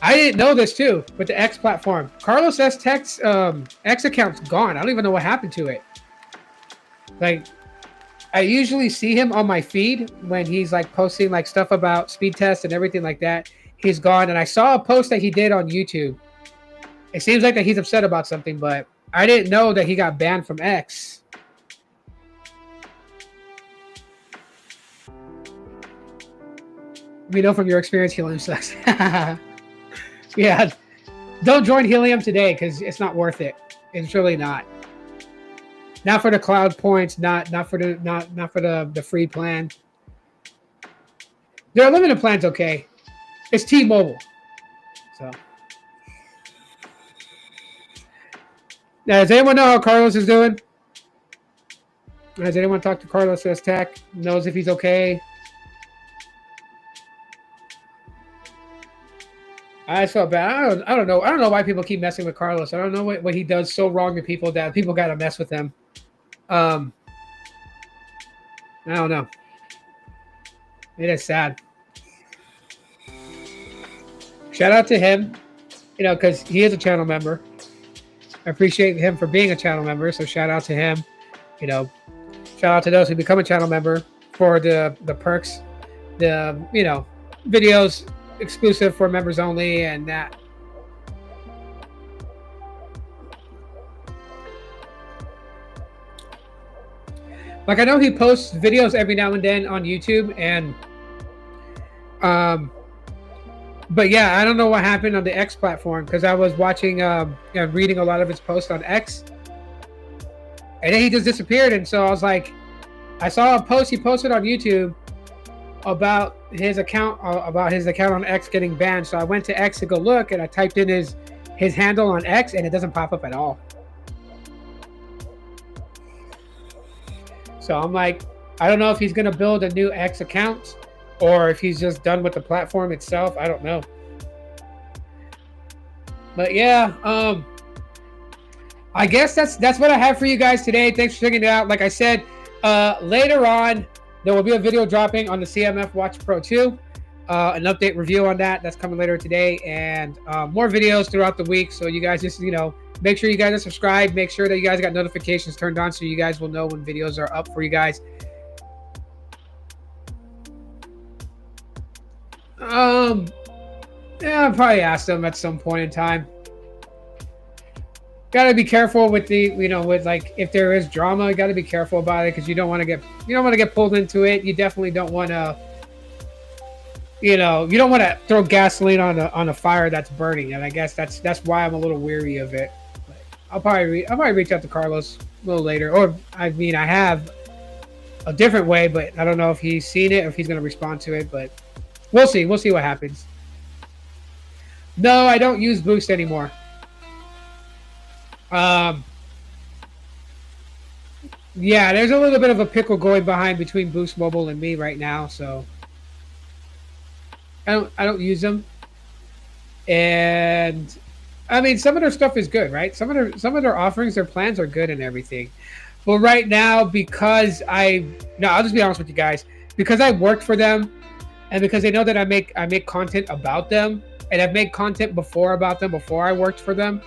Speaker 1: didn't know this too, but the X platform, Carlos S. Tech's X account's gone. I don't even know what happened to it. Like, I usually see him on my feed when he's like posting like stuff about speed tests and everything like that. He's gone, and I saw a post that he did on YouTube. It seems like that he's upset about something, but I didn't know that he got banned from X. We know from your experience, Helium sucks. Yeah, don't join Helium today because it's not worth it. It's really not. Not for the cloud points. Not for the free plan. Their unlimited plan's okay. It's T-Mobile. So now, does anyone know how Carlos is doing? Has anyone talked to Carlos S. Tech? Knows if he's okay? I felt bad. I don't know. I don't know why people keep messing with Carlos. I don't know what he does so wrong to people that people got to mess with him. I don't know. It is sad. Shout out to him, you know, because he is a channel member. I appreciate him for being a channel member. So shout out to him. You know, shout out to those who become a channel member for the perks, the, you know, videos exclusive for members only and that. Like, I know he posts videos every now and then on YouTube, and but yeah, I don't know what happened on the X platform, because I was watching reading a lot of his posts on X, and then he just disappeared. And so I was like, I saw a post he posted on YouTube about his account on X getting banned. So I went to X to go look, and I typed in his handle on X, and it doesn't pop up at all. So I'm like, I don't know if he's gonna build a new X account or if he's just done with the platform itself. I don't know. But yeah, I guess that's what I have for you guys today. Thanks for checking it out. Like I said, later on there will be a video dropping on the CMF Watch Pro 2, an update review on that. That's coming later today, and more videos throughout the week. So you guys just, you know, make sure you guys are subscribed. Make sure that you guys got notifications turned on so you guys will know when videos are up for you guys. Yeah, I'll probably ask them at some point in time. Gotta be careful with the, you know, with like, if there is drama, you gotta be careful about it, because you don't want to get pulled into it. You definitely don't want to, you know, you don't want to throw gasoline on a fire that's burning. And I guess that's why I'm a little weary of it. But I'll probably reach out to Carlos a little later, or I mean, I have a different way, but I don't know if he's seen it or if he's gonna respond to it. But we'll see what happens. No, I don't use Boost anymore. Yeah, there's a little bit of a pickle going behind between Boost Mobile and me right now, so I don't use them. And I mean, some of their stuff is good, right? Some of their offerings, their plans are good and everything. But right now, because I'll just be honest with you guys, because I worked for them, and because they know that I make content about them, and I've made content before about them before I worked for them,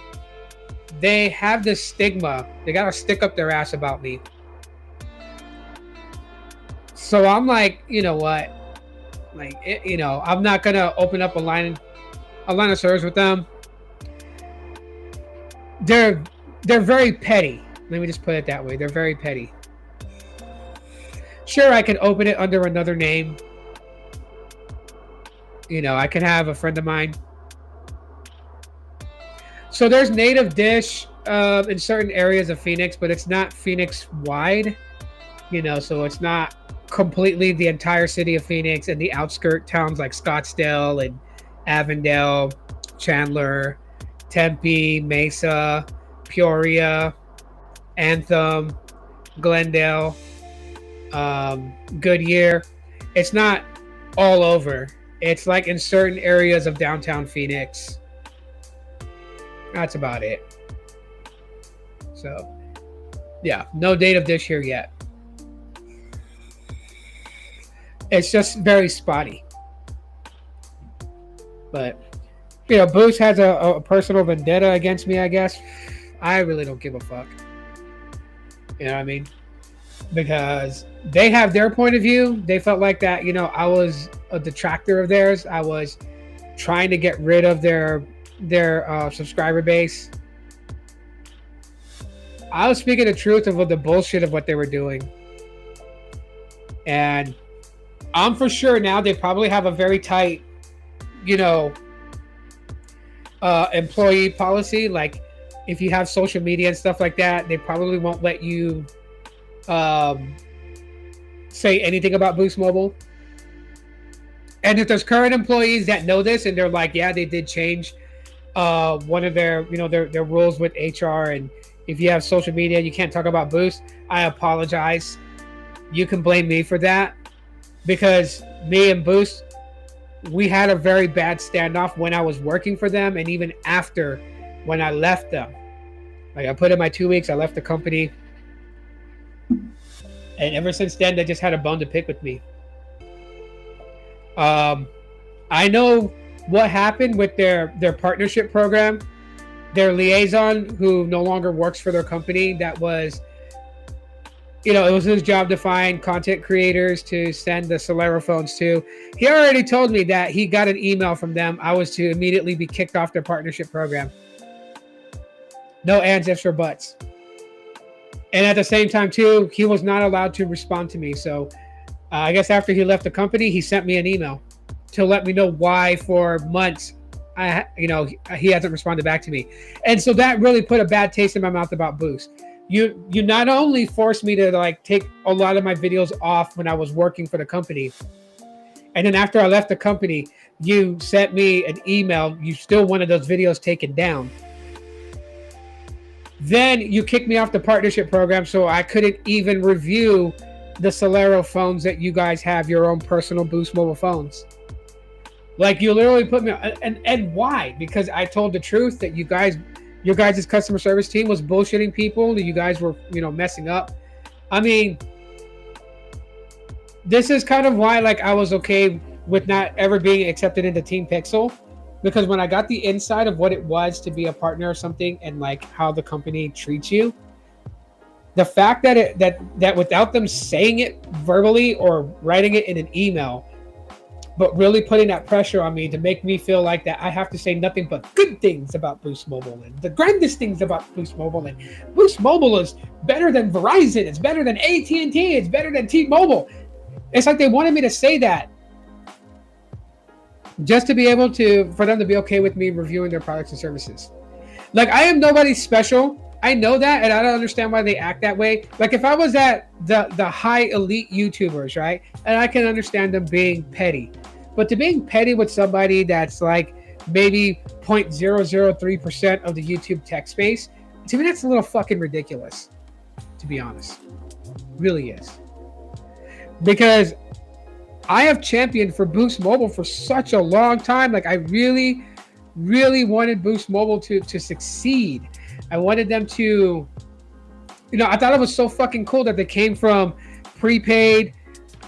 Speaker 1: they have this stigma. They got to stick up their ass about me. So I'm like, you know what? Like, you know, I'm not going to open up a line of service with them. They're very petty. Let me just put it that way. They're very petty. Sure, I can open it under another name. You know, I can have a friend of mine. So there's native dish in certain areas of Phoenix, but it's not Phoenix wide. You know, so it's not completely the entire city of Phoenix and the outskirt towns like Scottsdale and Avondale, Chandler, Tempe, Mesa, Peoria, Anthem, Glendale, Goodyear. It's not all over. It's like in certain areas of downtown Phoenix. That's about it. So Yeah, no date of this year yet. It's just very spotty. But you know, Boost has a personal vendetta against me, I guess. I really don't give a fuck. You know what I mean? Because they have their point of view. They felt like that, you know, I was a detractor of theirs. I was trying to get rid of their subscriber base. I was speaking the truth of the bullshit of what they were doing. And I'm for sure now they probably have a very tight, you know, employee policy. Like if you have social media and stuff like that, they probably won't let you say anything about Boost Mobile. And if there's current employees that know this and they're like, yeah, they did change one of their, you know, their rules with HR, and if you have social media, you can't talk about Boost, I apologize. You can blame me for that, because me and Boost, we had a very bad standoff when I was working for them, and even after when I left them. Like I put in my 2 weeks, I left the company, and ever since then, they just had a bone to pick with me. I know what happened with their partnership program. Their liaison, who no longer works for their company, that was, you know, it was his job to find content creators to send the Solero phones to. He already told me that he got an email from them. I was to immediately be kicked off their partnership program. No ands, ifs, or buts. And at the same time, too, he was not allowed to respond to me. So I guess after he left the company, he sent me an email to let me know why for months he hasn't responded back to me. And so that really put a bad taste in my mouth about Boost. You not only forced me to like take a lot of my videos off when I was working for the company, and then after I left the company, you sent me an email. You still wanted those videos taken down. Then you kicked me off the partnership program, so I couldn't even review the Solero phones that you guys have, your own personal Boost Mobile phones. Like you literally put me and why? Because I told the truth that your guys' customer service team was bullshitting people, that you guys were, you know, messing up. I mean, this is kind of why like I was okay with not ever being accepted into Team Pixel, because when I got the inside of what it was to be a partner or something and like how the company treats you, the fact that that without them saying it verbally or writing it in an email, but really putting that pressure on me to make me feel like that I have to say nothing but good things about Boost Mobile and the grandest things about Boost Mobile, and Boost Mobile is better than Verizon, it's better than AT&T, it's better than T-Mobile. It's like they wanted me to say that just to be able to, for them to be okay with me reviewing their products and services. Like I am nobody special. I know that, and I don't understand why they act that way. Like if I was at the high elite YouTubers, right? And I can understand them being petty. But to being petty with somebody that's like maybe 0.003% of the YouTube tech space, to me that's a little fucking ridiculous, to be honest. Really is. Because I have championed for Boost Mobile for such a long time. Like I really, really wanted Boost Mobile to succeed. I wanted them to, you know, I thought it was so fucking cool that they came from prepaid,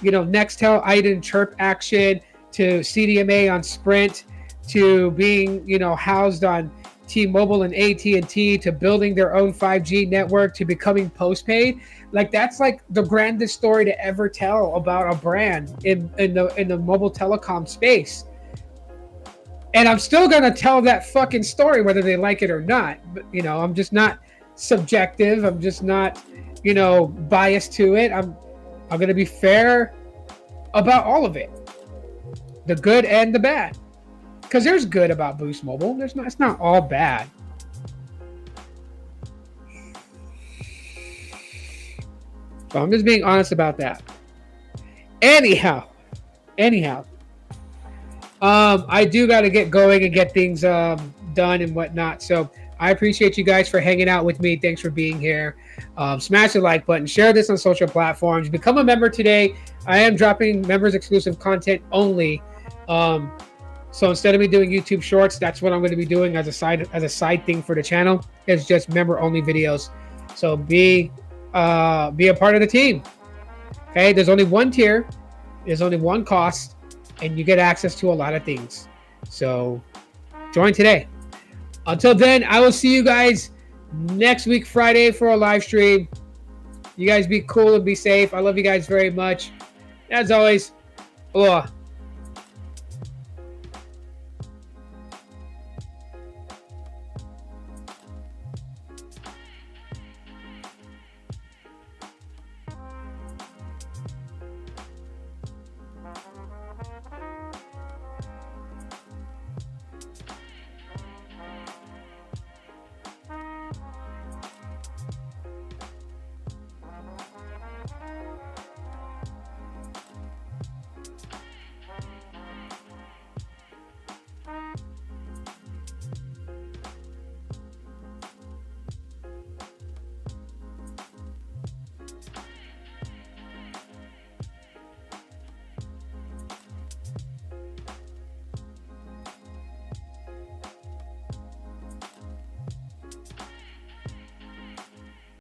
Speaker 1: you know, Nextel, Iden, Chirp Action, to CDMA on Sprint, to being, you know, housed on T-Mobile and AT&T, to building their own 5G network, to becoming postpaid. Like that's like the grandest story to ever tell about a brand in the mobile telecom space. And I'm still gonna tell that fucking story whether they like it or not. But you know, I'm just not subjective. I'm just not, you know, biased to it. I'm gonna be fair about all of it, the good and the bad. Because there's good about Boost Mobile. It's not all bad. So I'm just being honest about that. Anyhow. I do got to get going and get things done and whatnot. So I appreciate you guys for hanging out with me. Thanks for being here. Smash the like button. Share this on social platforms. Become a member today. I am dropping members exclusive content only. So instead of me doing YouTube shorts, that's what I'm going to be doing as a side thing for the channel. It's just member only videos. So be be a part of the team. Okay, there's only one tier, there's only one cost, and you get access to a lot of things. So join today. Until then, I will see you guys next week Friday for a live stream. You guys be cool and be safe. I love you guys very much. As always, aloha.